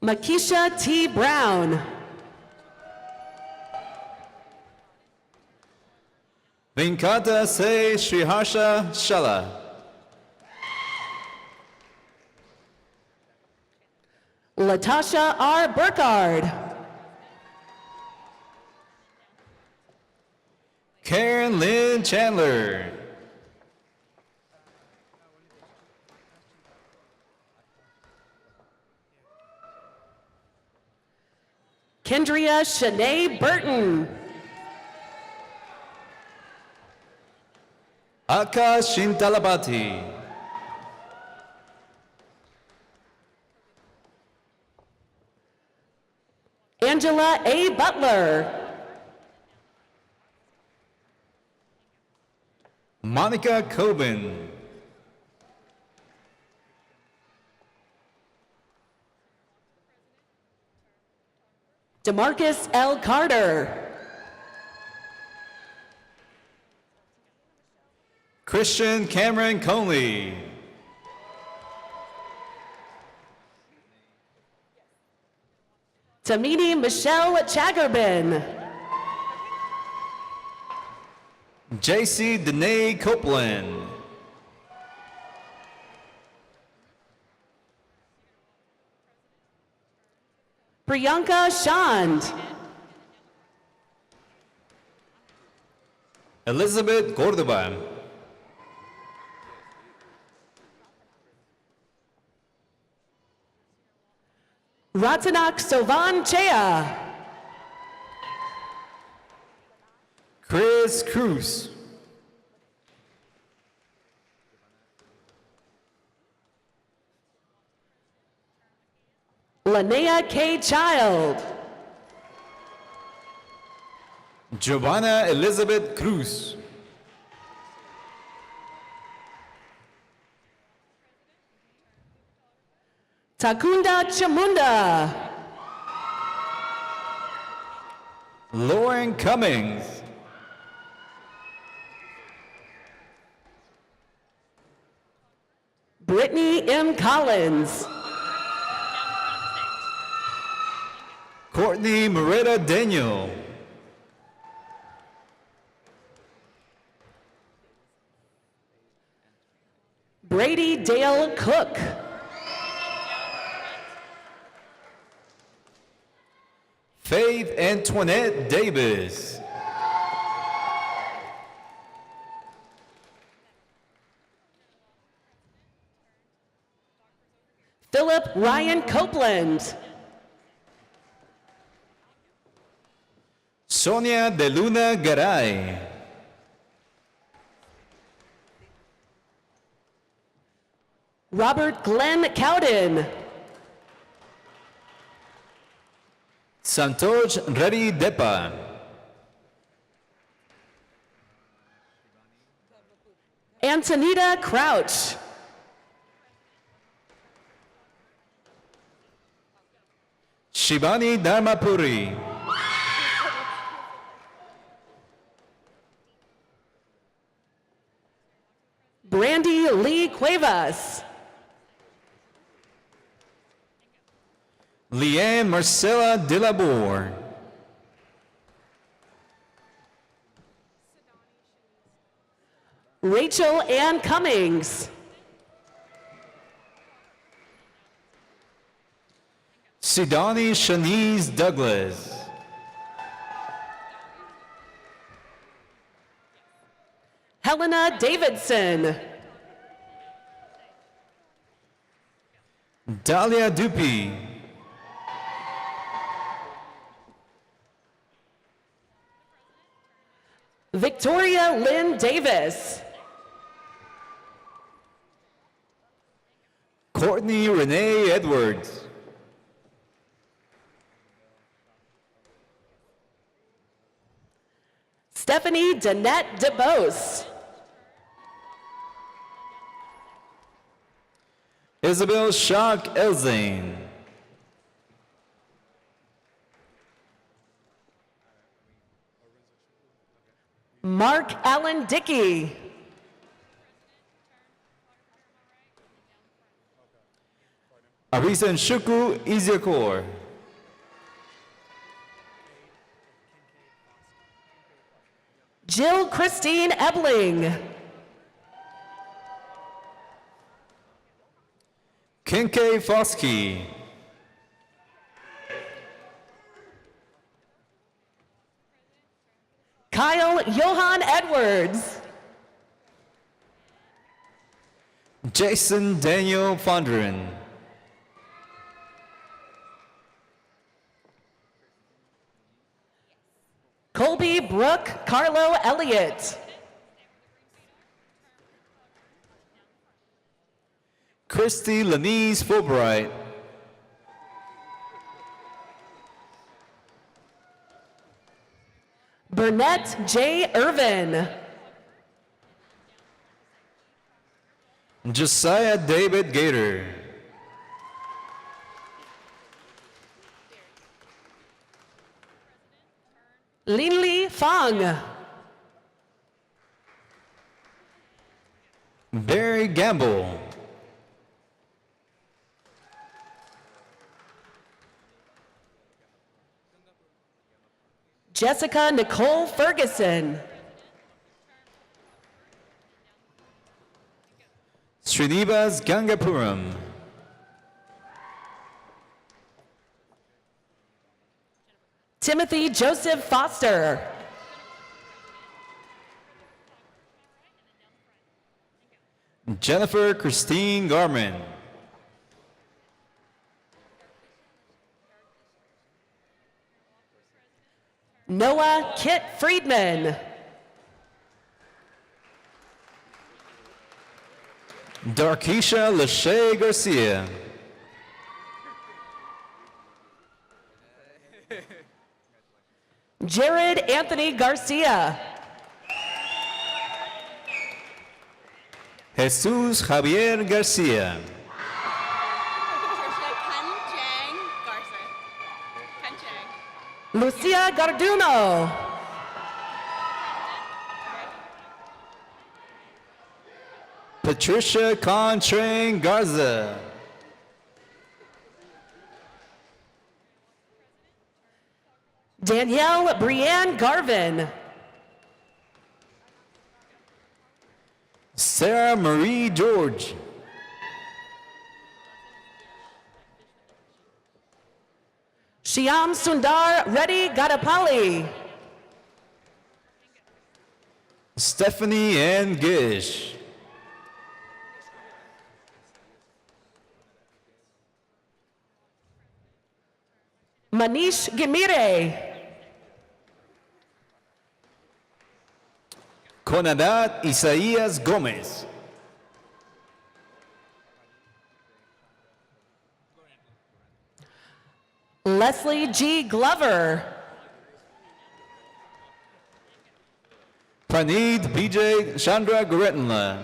Makisha T. Brown. Venkata Se Sriharsha Shala. Latasha R. Burkhardt. Karen Lynn Chandler. Kendria Shanae Burton. Akash Shintalabati. Angela A. Butler. Monica Coben. Demarcus L. Carter. Christian Cameron Conley. Tamini Michelle Chagerbin. JC Danae Copeland. Priyanka Shand. Elizabeth Cordoba. Ratanak Sovan Chea. Chris Cruz. Linnea K. Child. Giovanna Elizabeth Cruz. Takunda Chamunda. Lauren Cummings. Brittany M. Collins. Courtney Moretta Daniel. Brady Dale Cook. Faith Antoinette Davis. Philip Ryan Copeland. Sonia De Luna Garay. Robert Glenn Cowden. Santosh Reddy Depa. Antonita Crouch. Shivani Dharmapuri. Brandy Lee Cuevas. Leanne Marcella Delabor. Rachel Ann Cummings. Sidani Shanice Douglas. Helena Davidson. Dahlia Dupi. Victoria Lynn Davis. Courtney Renee Edwards. Stephanie Danette DeBose. Isabel Shock Elzane. Mark Allen Dickey. Arisan Shuku Iziakor. Jill Christine Ebling. Kinke Foskey. Kyle Johan Edwards. Jason Daniel Fondren. Colby Brooke Carlo Elliott. Christy Lanise Fulbright. Burnett J. Irvin. Josiah David Gator. Linli Fang. Barry Gamble. Jessica Nicole Ferguson. Srinivas Gangapuram. Timothy Joseph Foster. Jennifer Christine Garman. Noah Kit Friedman. Darkisha Lachey Garcia. Jared Anthony Garcia. Jesus Javier Garcia. Lucia Garduno. Patricia Contrain Garza. Danielle Brianne Garvin. Sarah Marie George. Shyam Sundar Reddy Gadapalli. Stephanie Ann Gish. Manish Gimire. Conadat Isaías Gomez. Leslie G. Glover. Praneed BJ Chandra Goretnla.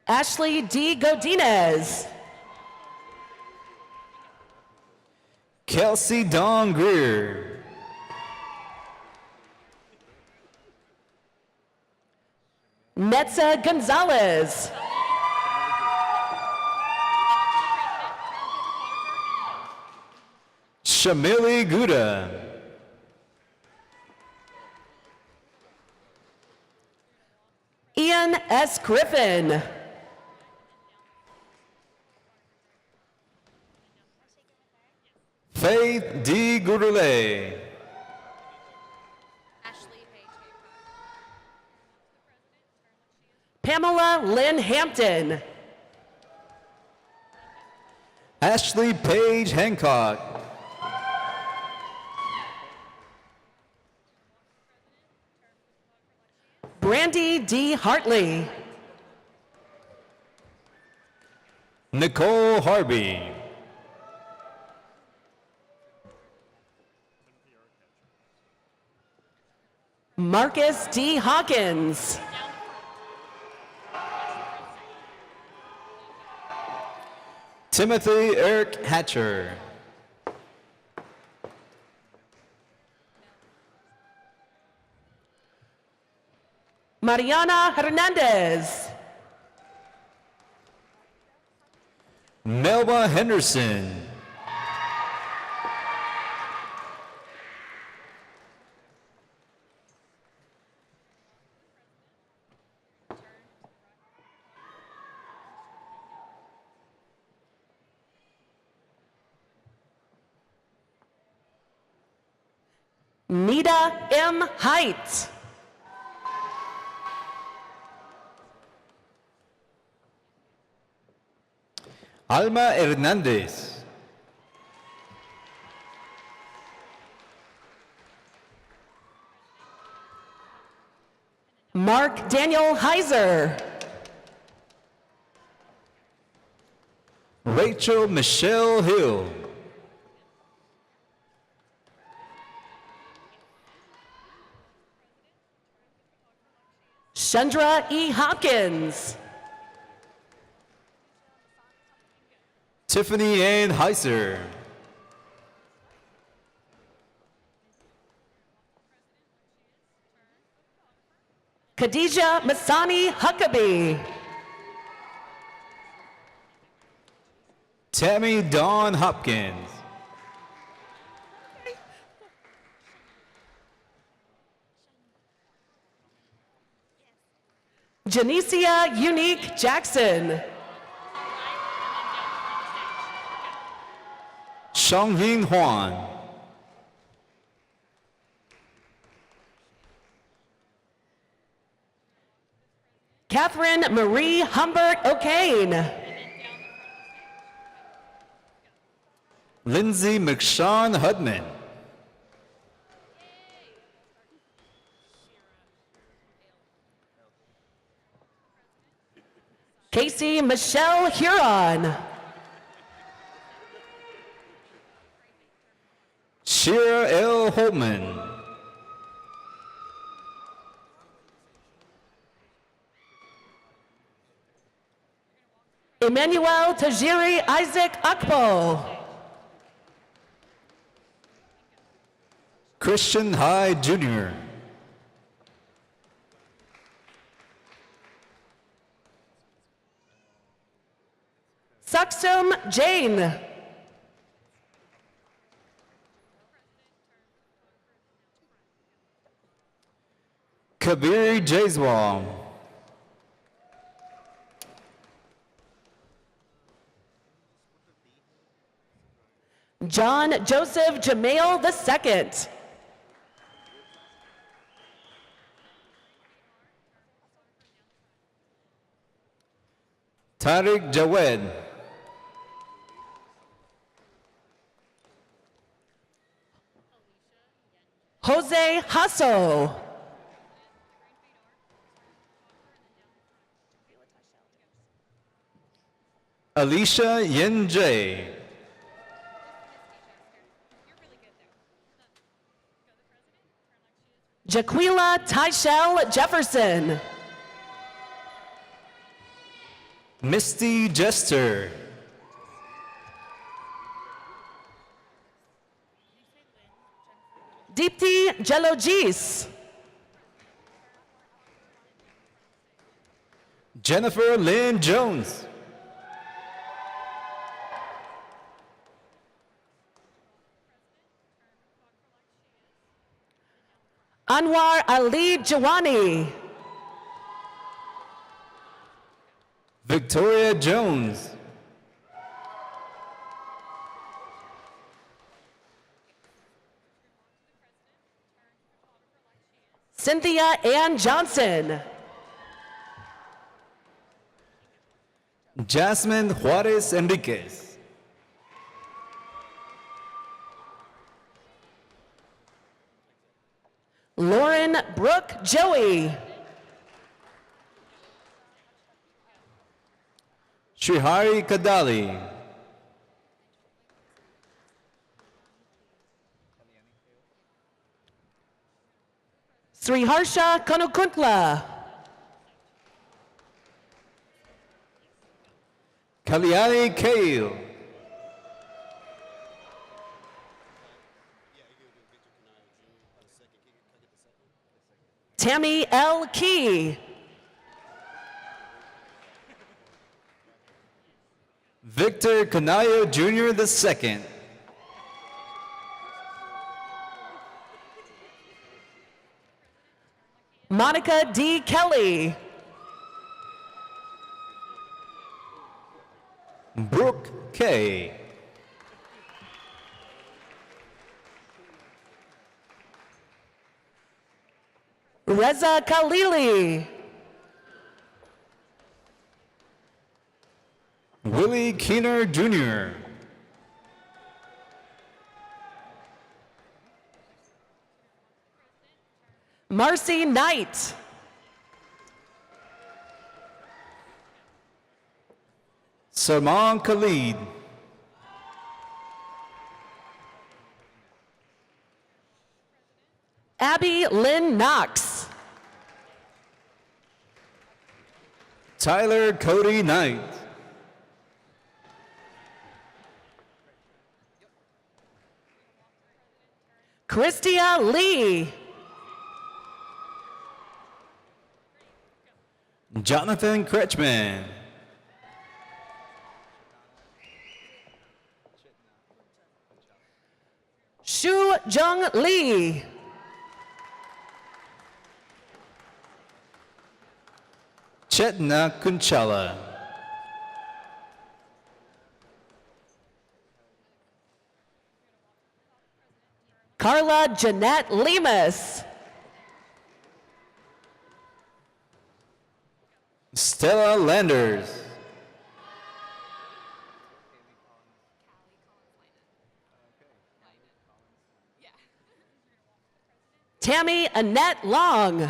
Ashley D. Godinez. Kelsey Dawn Greer. Netza Gonzalez. Shamili Gouda. Ian S. Griffin. Faith D. Gurule. Pamela Lynn Hampton. Ashley Page Hancock. Brandy D. Hartley. Nicole Harvey. Marcus D. Hawkins. Timothy Eric Hatcher. Mariana Hernandez. Melba Henderson. Nita M. Height. Alma Hernandez. Mark Daniel Heiser. Rachel Michelle Hill. Chandra E. Hopkins. Tiffany Ann Heiser. Khadija Masani Huckabee. Tammy Dawn Hopkins. Janicia Unique Jackson. Shanghin Huan. Catherine Marie Humbert O'Kane. Lindsay McShawn Hudman. Casey Michelle Huron. Shira L. Holtman. Emmanuel Tajiri Isaac Akpo. Christian Hyde Jr. Saksum Jane. Kabir Jaiswal. John Joseph Jamail II. Tariq Jawed. Jose Hasso. Alicia Yen J. Jaquila Tyshell Jefferson. Misty Jester. Deepti Jelogis. Jennifer Lynn Jones. Anwar Ali Jawani. Victoria Jones. Cynthia Ann Johnson. Jasmine Juarez Enriquez. Lauren Brooke Joey. Shrihari Kadali. Sriharsha Kanukuntla. Kalyani Kale. Tammy L. Key. Victor Canayo Jr. II. Monica D. Kelly. Brooke K. Reza Khalili. Willie Keener Jr. Marcy Knight. Salman Khalid. Abby Lynn Knox. Tyler Cody Knight. Christia Lee. Jonathan Kretschmann. Shu Jung Lee. Chetna Kunchala. Carla Jeanette Lemus. Stella Landers. Tammy Annette Long.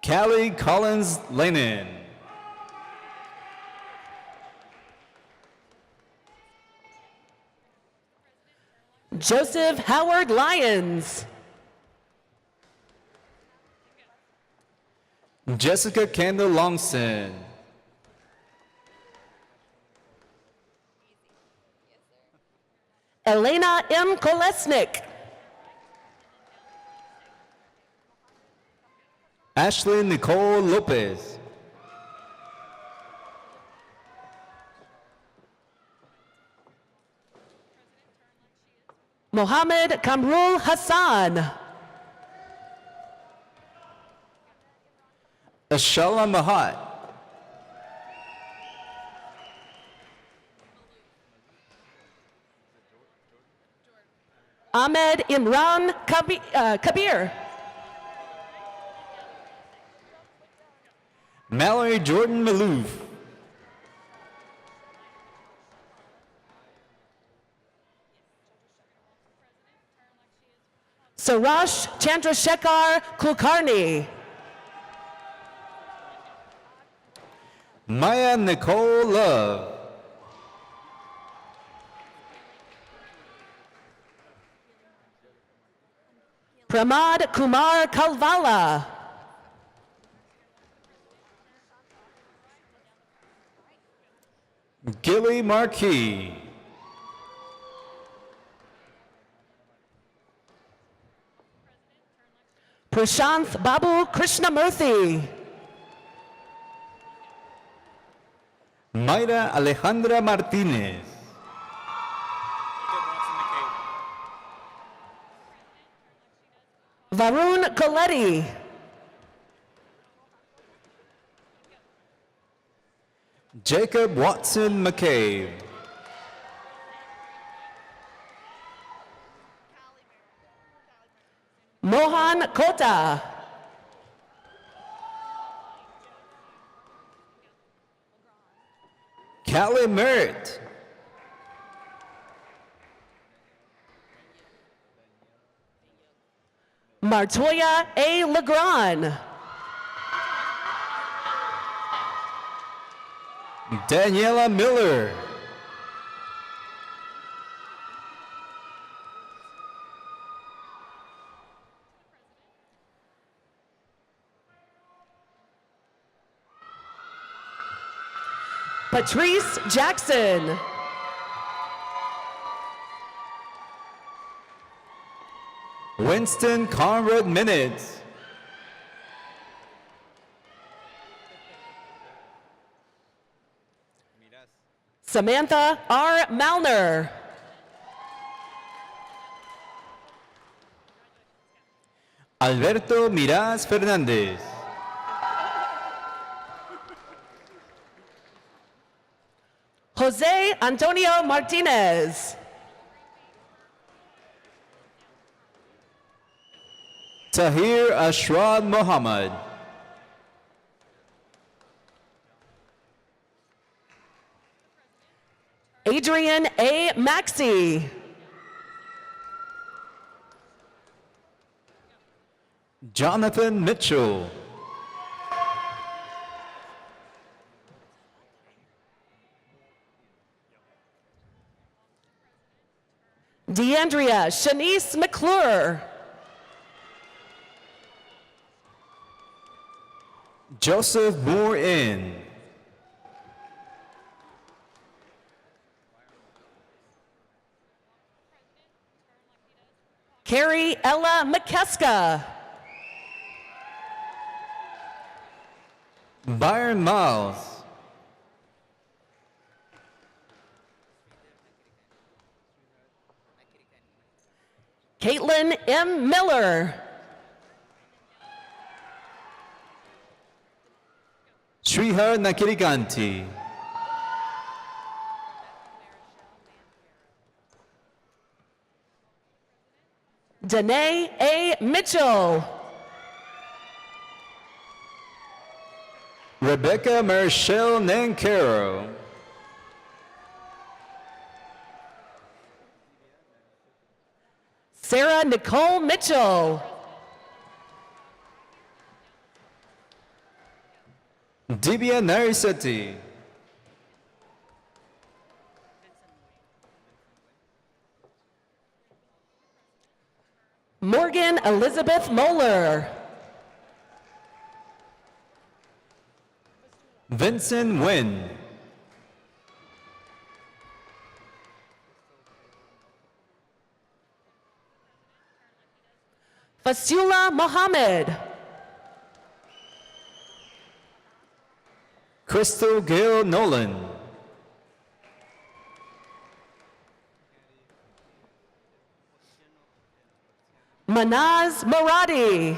Callie Collins Lanin. Joseph Howard Lyons. Jessica Kendall Longson. Elena M. Kolesnik. Ashley Nicole Lopez. Mohammed Kamrul Hassan. Ashala Mahat. Ahmed Imran Kabir. Mallory Jordan Malouf. Sarash Chandrasekhar Kulkarni. Maya Nicole Love. Pramad Kumar Kalvala. Gilly Marquis. Prashanth Babu Krishnamurthy. Mayra Alejandra Martinez. Varun Coletti. Jacob Watson McCabe. Mohan Kota. Callie Merritt. Martoya A. Legrand. Daniela Miller. Patrice Jackson. Winston Conrad Minutes. Samantha R. Malner. Alberto Miraz Fernández. Jose Antonio Martinez. Tahir Ashrad Muhammad. Adrian A. Maxey. Jonathan Mitchell. DeAndrea Shanice McClure. Joseph Moore In. Carrie Ella McKeska. Byron Miles. Caitlin M. Miller. Srihar Nakirikanti. Danae A. Mitchell. Rebecca Marshall Nancaro. Sarah Nicole Mitchell. Divya Nariseti. Morgan Elizabeth Moeller. Vincent Nguyen. Fasula Mohammed. Crystal Gail Nolan. Manaz Maradi.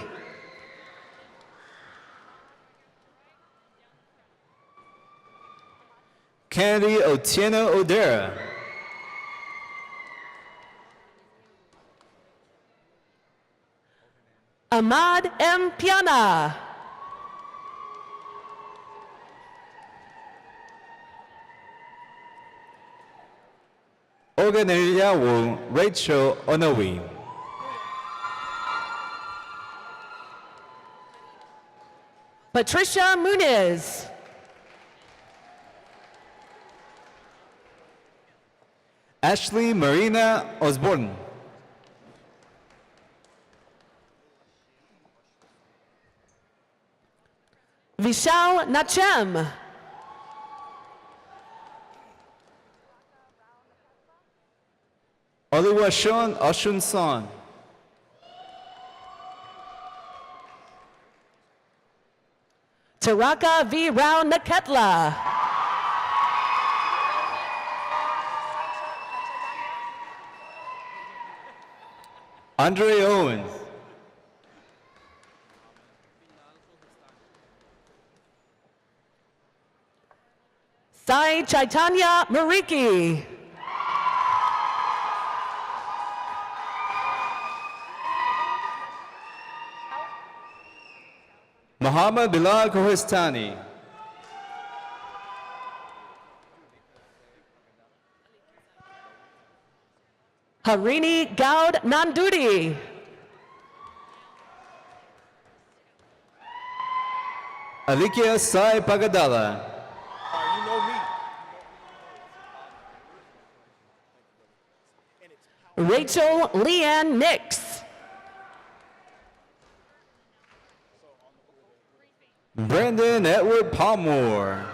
Kennedy Otieno Odera. Ahmad M. Piana. Oganeriawu Rachel Onowi. Patricia Muniz. Ashley Marina Osborne. Vishal Nachem. Oluwaseun Oshunsan. Taraka V. Rao Naketla. Andre Owens. Sai Chaitanya Mariki. Muhammad Bilal Kohistani. Harini Gaud Nandudi. Alikia Sai Pagadala. Rachel Leanne Nix. Brandon Edward Palmore.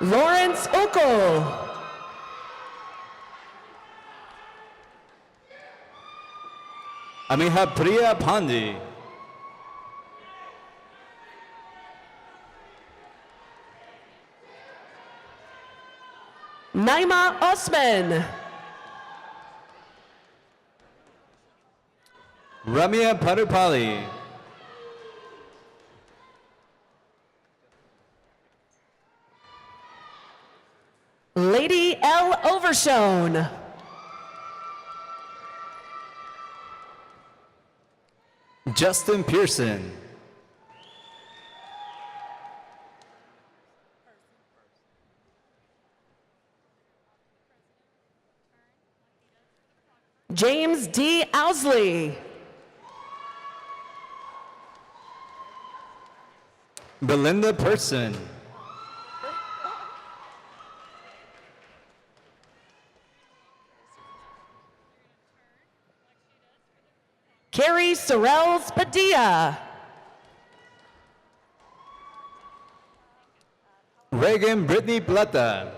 Lawrence Oko. Amiha Priya Pandi. Naima Osman. Ramya Padupali. Lady L. Overshone. Justin Pearson. James D. Owsley. Belinda Person. Carrie Sorrells Padilla. Reagan Brittany Plata.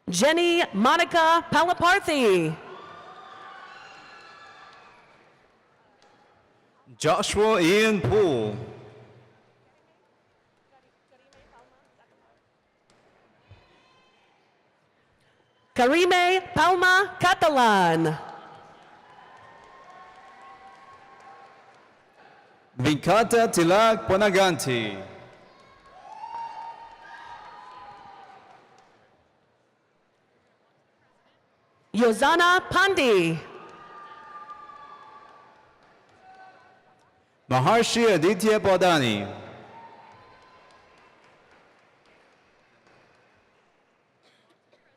Jenny Monica Palaparthi. Joshua Ian Poole. Karime Palma Catalan. Vinkata Tilak Panaganti. Yozana Pandi. Maharshi Aditya Padani.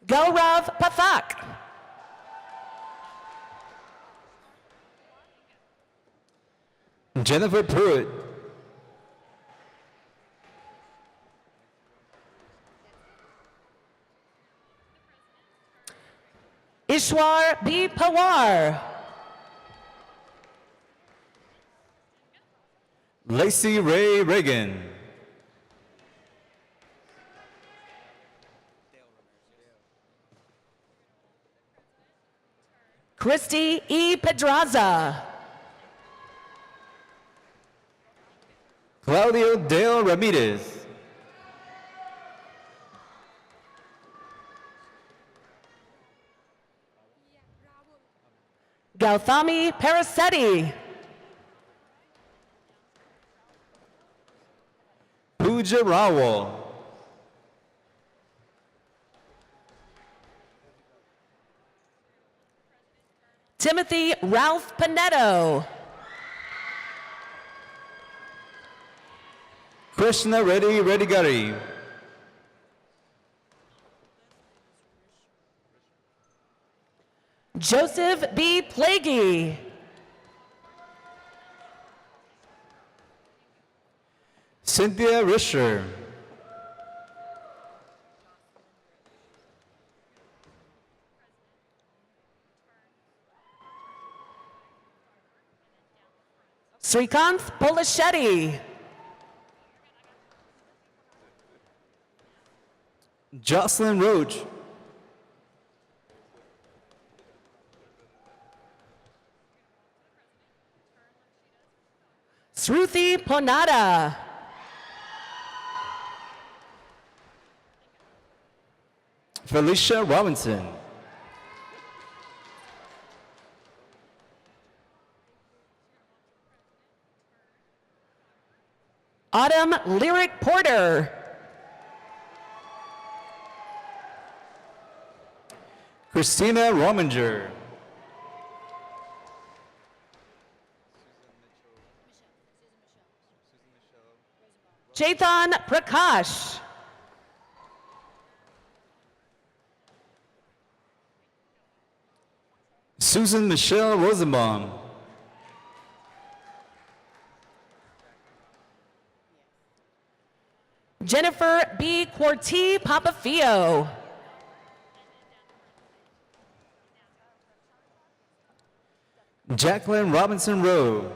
Gaurav Pathak. Jennifer Pruitt. Ishwar B. Pawar. Lacey Ray Reagan. Christy E. Pedraza. Claudio Dale Ramirez. Gauthami Parasetti. Pooja Rawal. Timothy Ralph Panetto. Krishna Reddy Reddigari. Joseph B. Plaguey. Cynthia Risher. Srikanth Polischetti. Jocelyn Roach. Sruthi Ponada. Felicia Robinson. Autumn Lyric Porter. Christina Rominger. Chetan Prakash. Susan Michelle Rosenbaum. Jennifer B. Quarti Papafio. Jacqueline Robinson Rowe.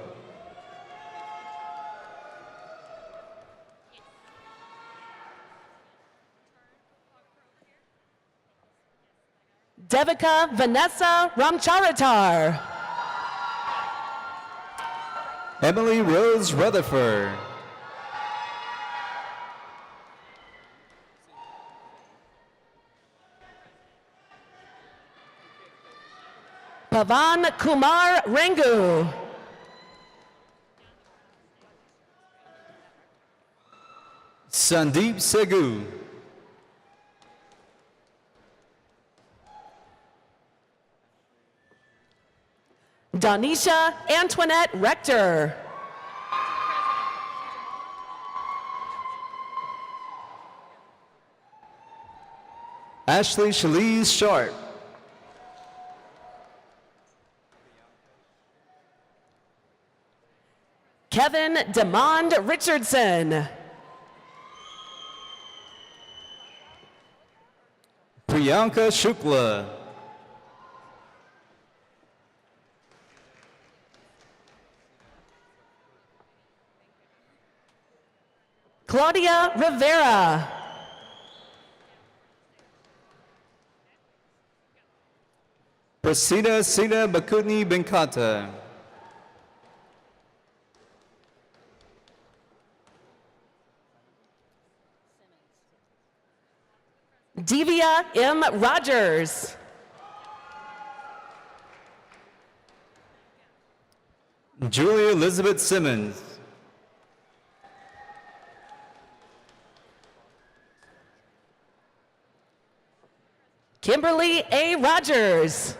Devika Vanessa Ramcharatar. Emily Rose Rutherford. Pavan Kumar Rengu. Sandeep Segu. Donisha Antoinette Rector. Ashley Shalise Sharp. Kevin Demond Richardson. Priyanka Shukla. Claudia Rivera. Prasida Sita Bakutni Benkata. Divya M. Rogers. Julia Elizabeth Simmons. Kimberly A. Rogers.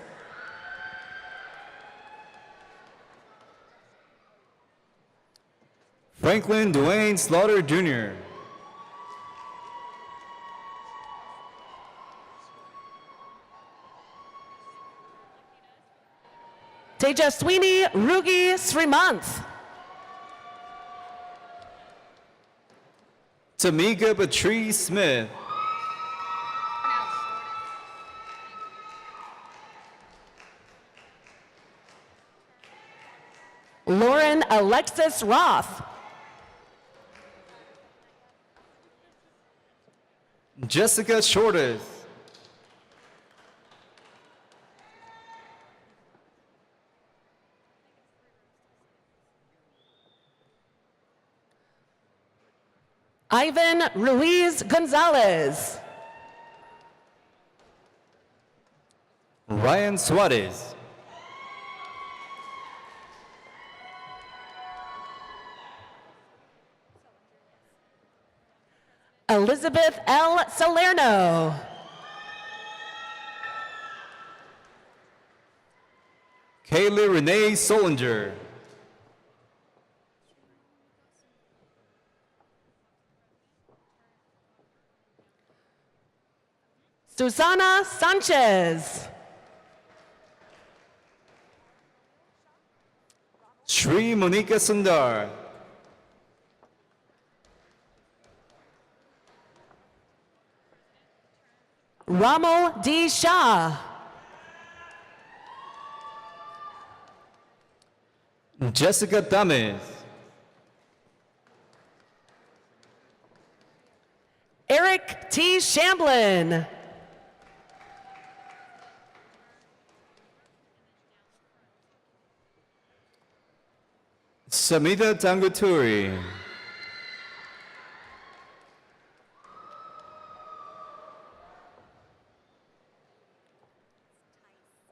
Franklin Dwayne Slaughter Jr. Tejaswini Rugi Srimanth. Tamika Patrice Smith. Lauren Alexis Roth. Jessica Shortis. Ivan Ruiz Gonzalez. Ryan Suarez. Elizabeth L. Salerno. Kaylee Renee Solinger. Susana Sanchez. Shri Monica Sundar. Rommel D. Shah. Jessica Tames. Eric T. Shamblin. Samita Tanguturi.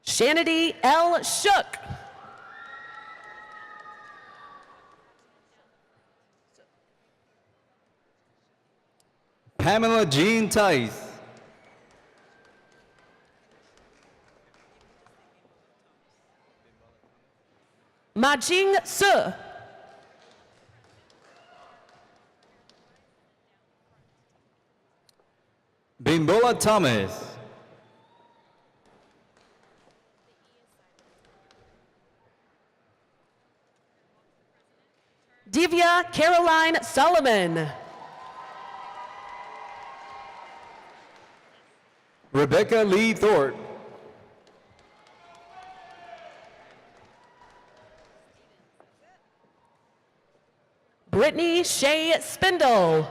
Shanity L. Shook. Pamela Jean Tice. Majing Su. Bimbola Thomas. Divya Caroline Solomon. Rebecca Lee Thorpe. Brittany Shea Spindle.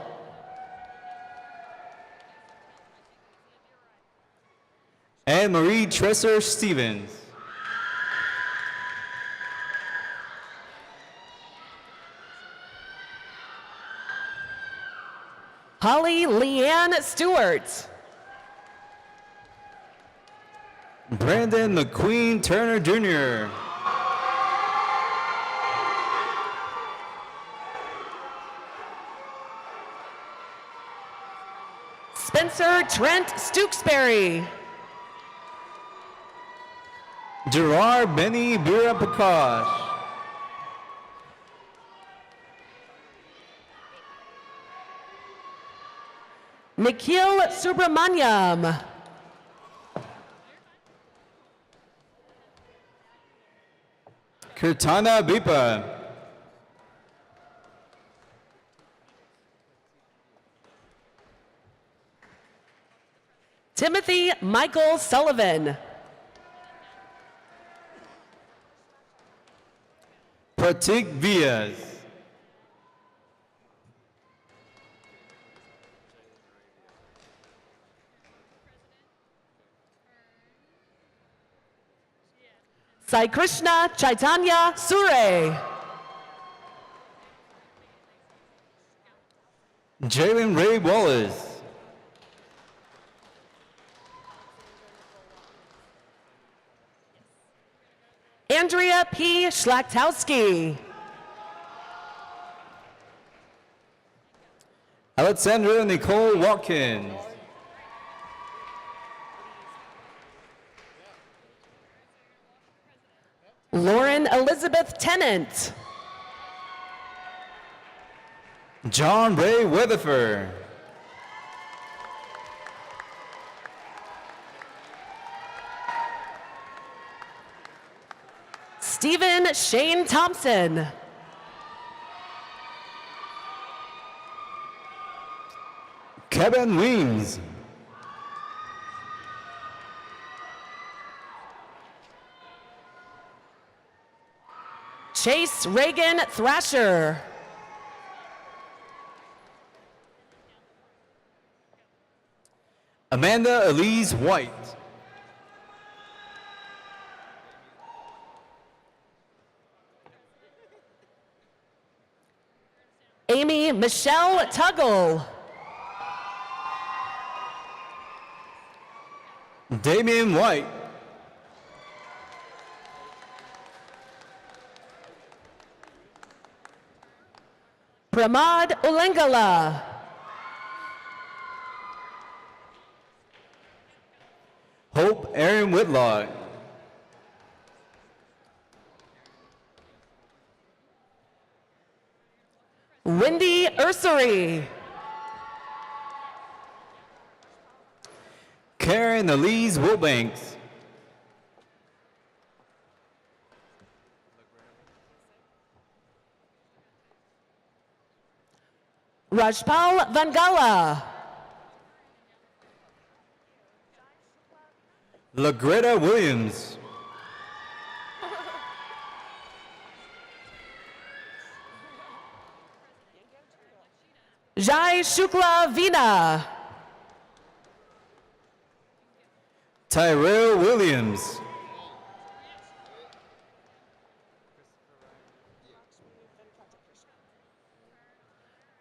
Anne Marie Tresser Stevens. Holly Leanne Stewart. Brandon McQueen Turner Jr. Spencer Trent Stooksbury. Gerard Benny Bira Prakash. Nikhil Subramanyam. Kirtana Bipa. Timothy Michael Sullivan. Pratik Vias. Sai Krishna Chaitanya Sure. Jalen Ray Wallace. Andrea P. Schlachtowski. Alexandra Nicole Watkins. Lauren Elizabeth Tennant. John Ray Weatherford. Stephen Shane Thompson. Kevin Weems. Chase Reagan Thrasher. Amanda Elise White. Amy Michelle Tuggle. Damian White. Pramod Ulengala. Hope Aaron Whitlock. Wendy Ursery. Karen Elise Wilbanks. Rajpal Vangala. LaGreta Williams. Jai Shukla Veena. Tyrell Williams.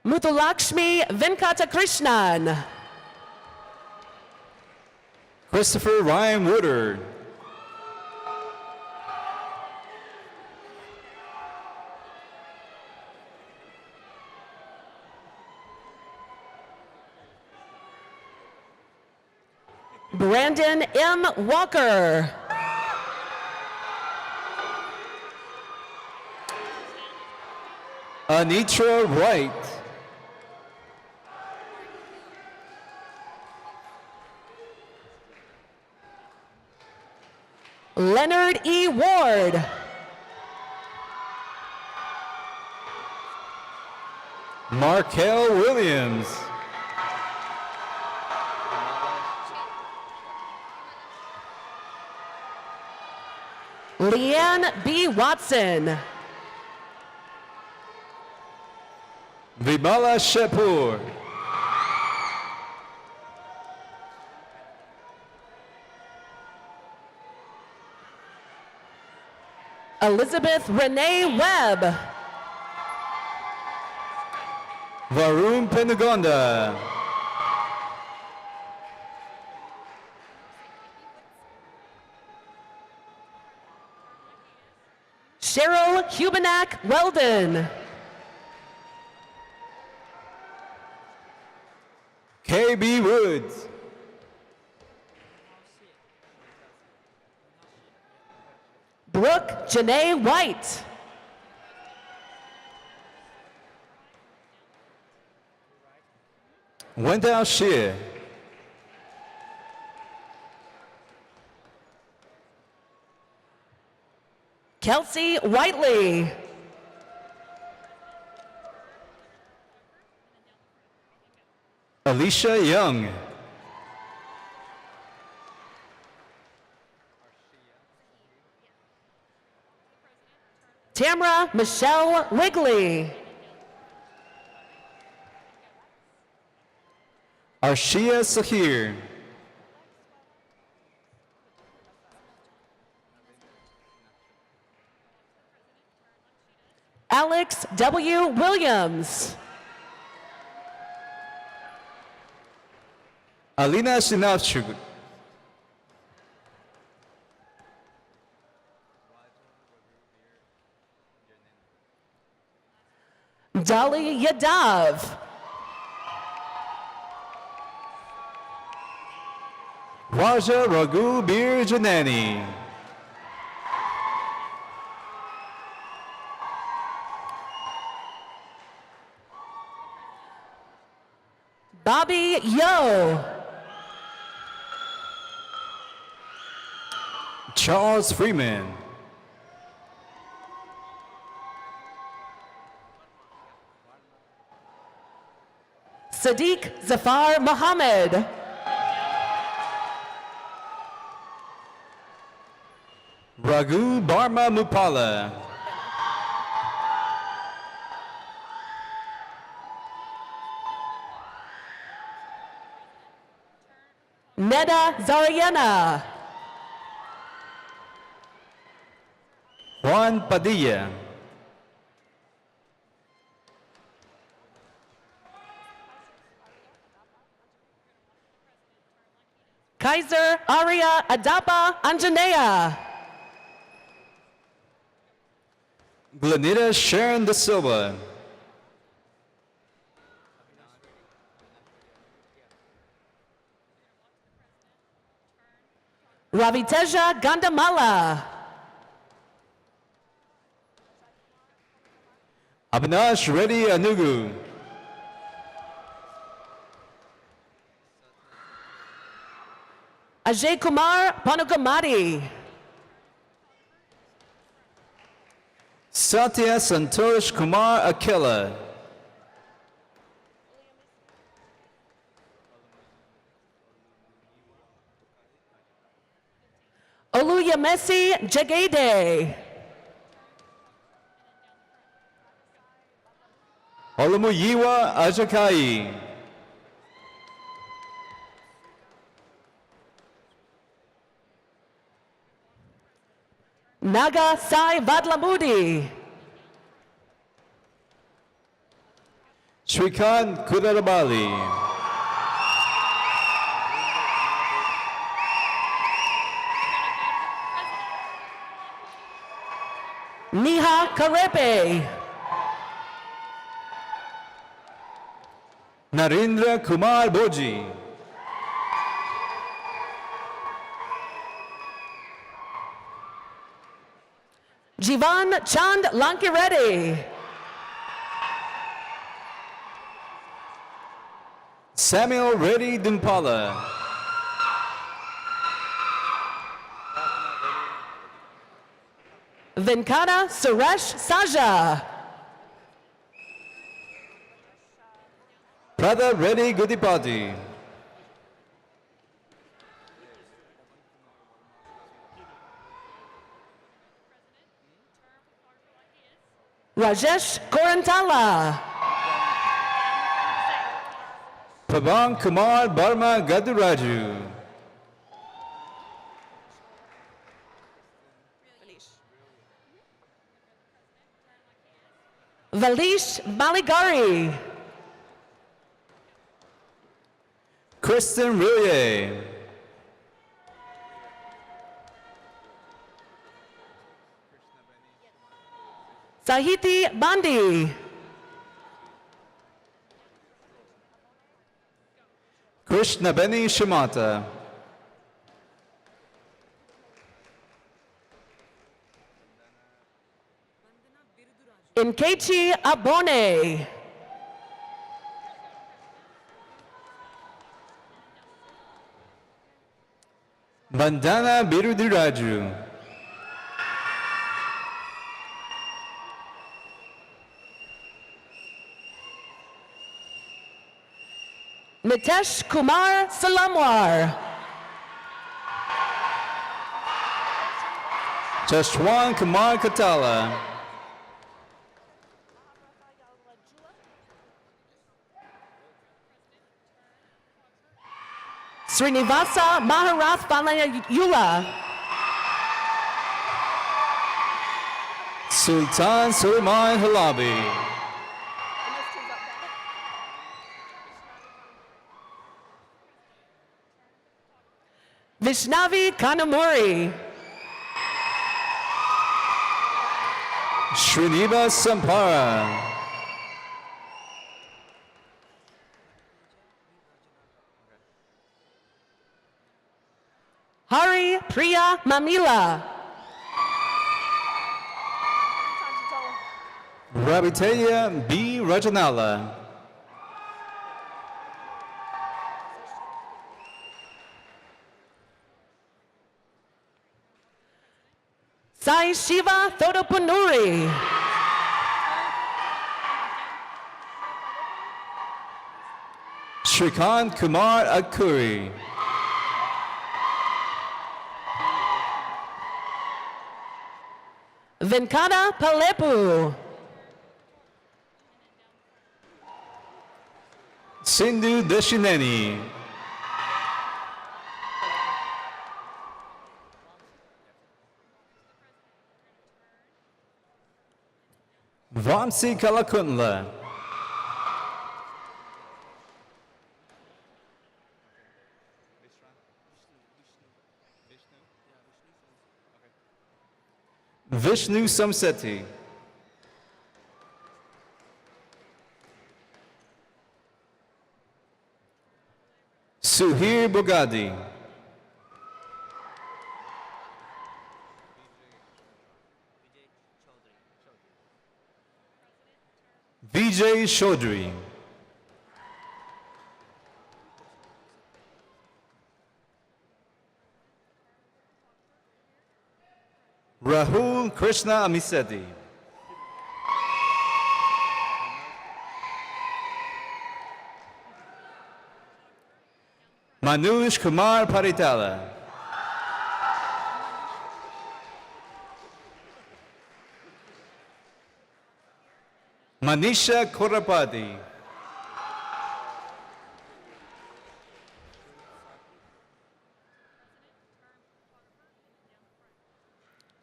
Muthulakshmi Venkatakrishnan. Christopher Ryan Woodard. Brandon M. Walker. Anitra Wright. Leonard E. Ward. Markel Williams. Leanne B. Watson. Vimala Shepur. Elizabeth Renee Webb. Varun Penugonda. Cheryl Hubenak Weldon. Kay J.B. Woods. Brooke Janae White. Wendell Shear. Kelsey Whiteley. Alicia Young. Tamra Michelle Wigley. Arshia Sahir. Alex W. Williams. Alina Sinavchuk. Dolly Yadav. Raja Raghu Bir Janani. Bobby Yo. Charles Freeman. Sadiq Zafar Mohammed. Raghu Barma Mupala. Neda Zariana. Juan Padilla. Kaiser Aria Adapa Anjanea. Glenita Sharon Da Silva. Raviteja Gandamala. Abinash Reddy Anugu. Ajay Kumar Panugamadi. Satya Santosh Kumar Akela. Oluyemesi Jagade. Olumuyiwa Ajakai. Naga Sai Vadlamudi. Shrikant Kudarabali. Niha Karepe. Narendra Kumar Boji. Jivan Chand Lankireddy. Samuel Reddy Dumpala. Venkata Suresh Saja. Pradha Reddy Gudipati. Rajesh Korantala. Pavan Kumar Barma Gaduraju. Valish Maligari. Kristen Rillier. Sahiti Bandi. Krishnabeni Shimata. Nkechi Abone. Bandana Birudiraju. Nitesh Kumar Salamwar. Jashwan Kumar Katala. Srinivasa Maharath Balayula. Sultan Suleiman Halabi. Vishnavi Kanamuri. Srinivas Sampara. Hari Priya Mamila. Rabiteya B. Rajanala. Sai Shiva Thodopunuri. Shrikant Kumar Akuri. Venkata Palepu. Sindhu Deshineni. Vamsi Kalakunla. Vishnu Samseti. Suhir Bogadi. Vijay Chaudhary. Rahul Krishna Amiseti. Manush Kumar Paritala. Manisha Korapati.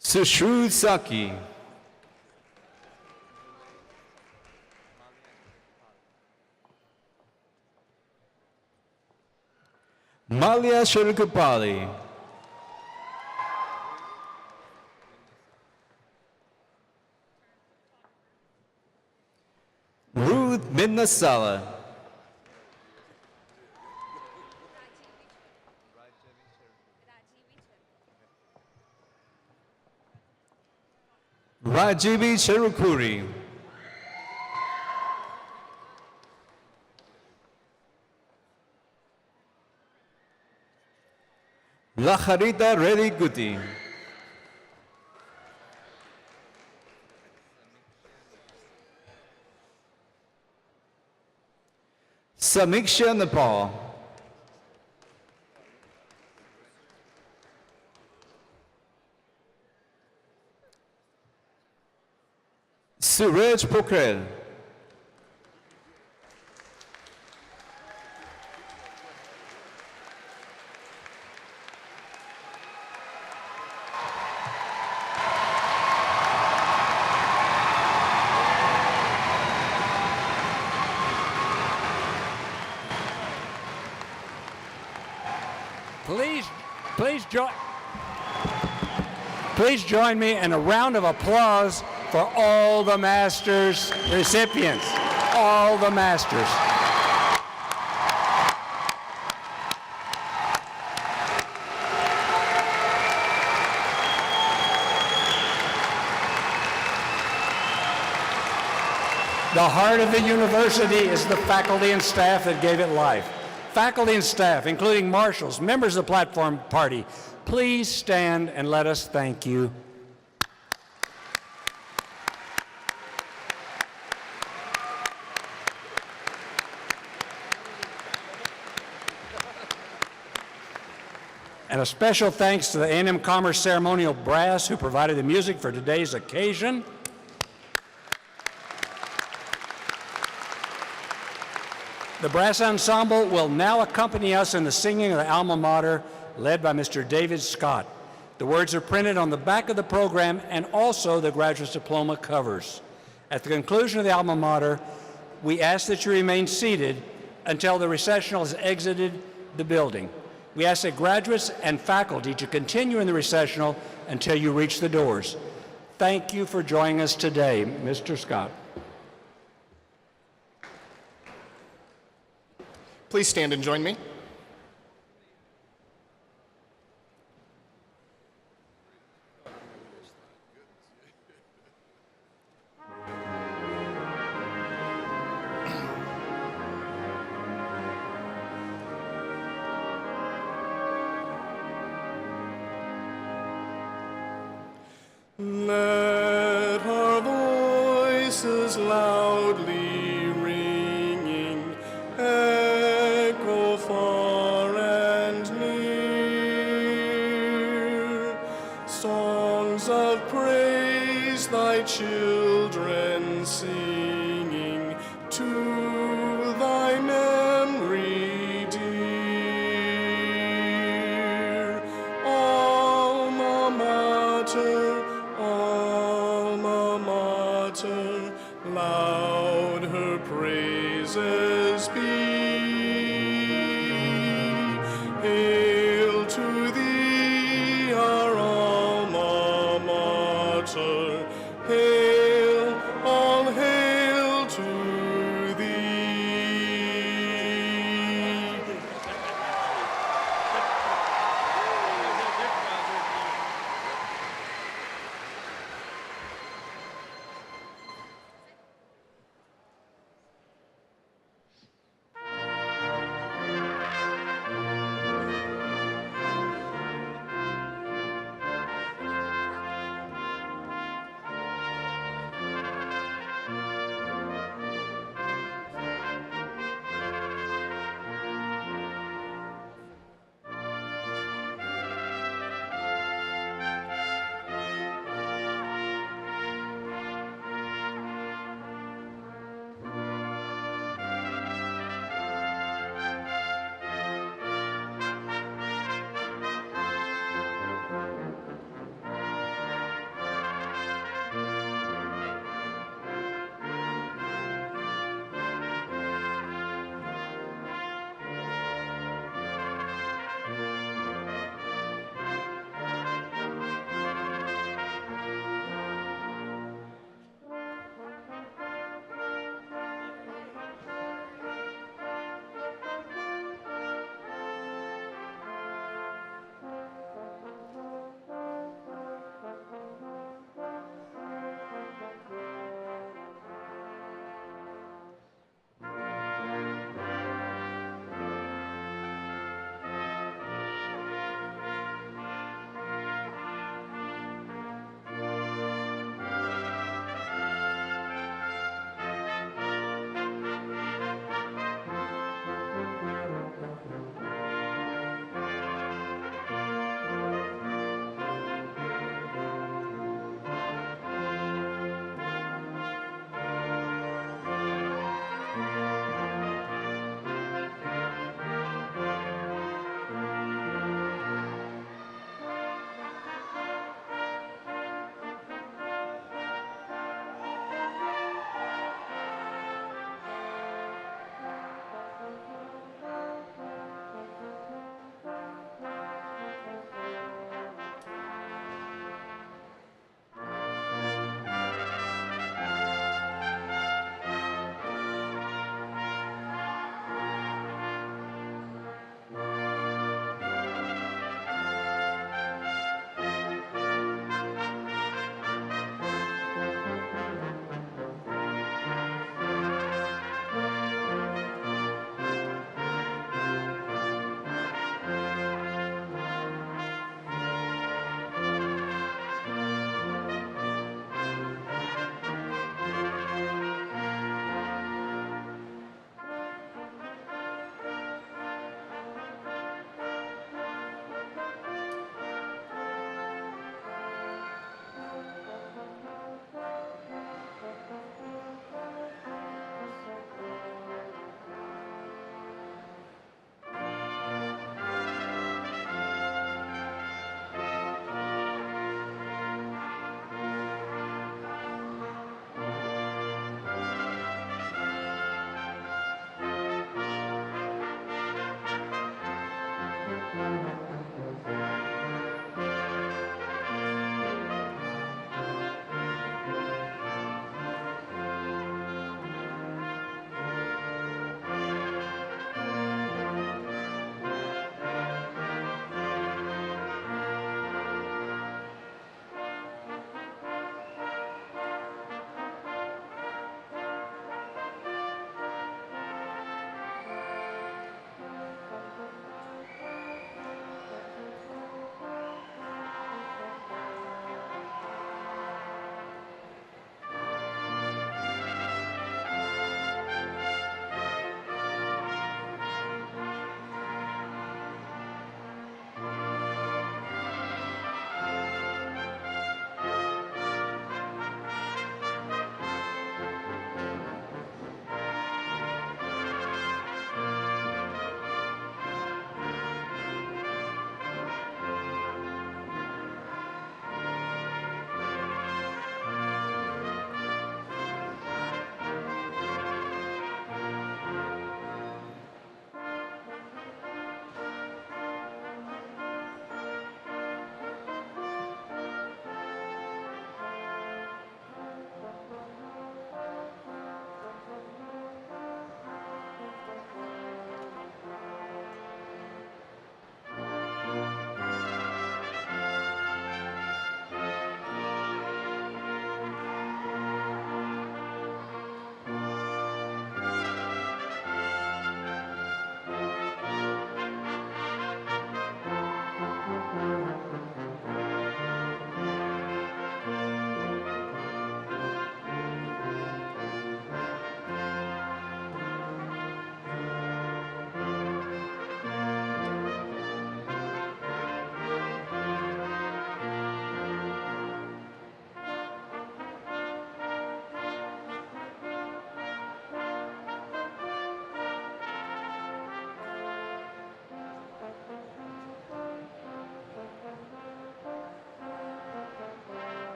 Sushrut Saki. Malia Shurukupali. Ruth Midnasala. Rajivi Cherukuri. Lacharita Reddy Guti. Samiksha Nepal. Suraj Pokhrel. Please join me in a round of applause for all the Masters recipients. All the Masters. The heart of the university is the faculty and staff that gave it life. Faculty and staff, including marshals, members of the platform party, please stand and let us thank you. And a special thanks to the A&M Commerce Ceremonial Brass who provided the music for today's occasion. The brass ensemble will now accompany us in the singing of the Alma Mater, led by Mr. David Scott. The words are printed on the back of the program and also the graduate's diploma covers. At the conclusion of the Alma Mater, we ask that you remain seated until the recessional has exited the building. We ask that graduates and faculty to continue in the recessional until you reach the doors. Thank you for joining us today, Mr. Scott. Please stand and join me. Let our voices loudly ringing echo far and near. Songs of praise thy children sing.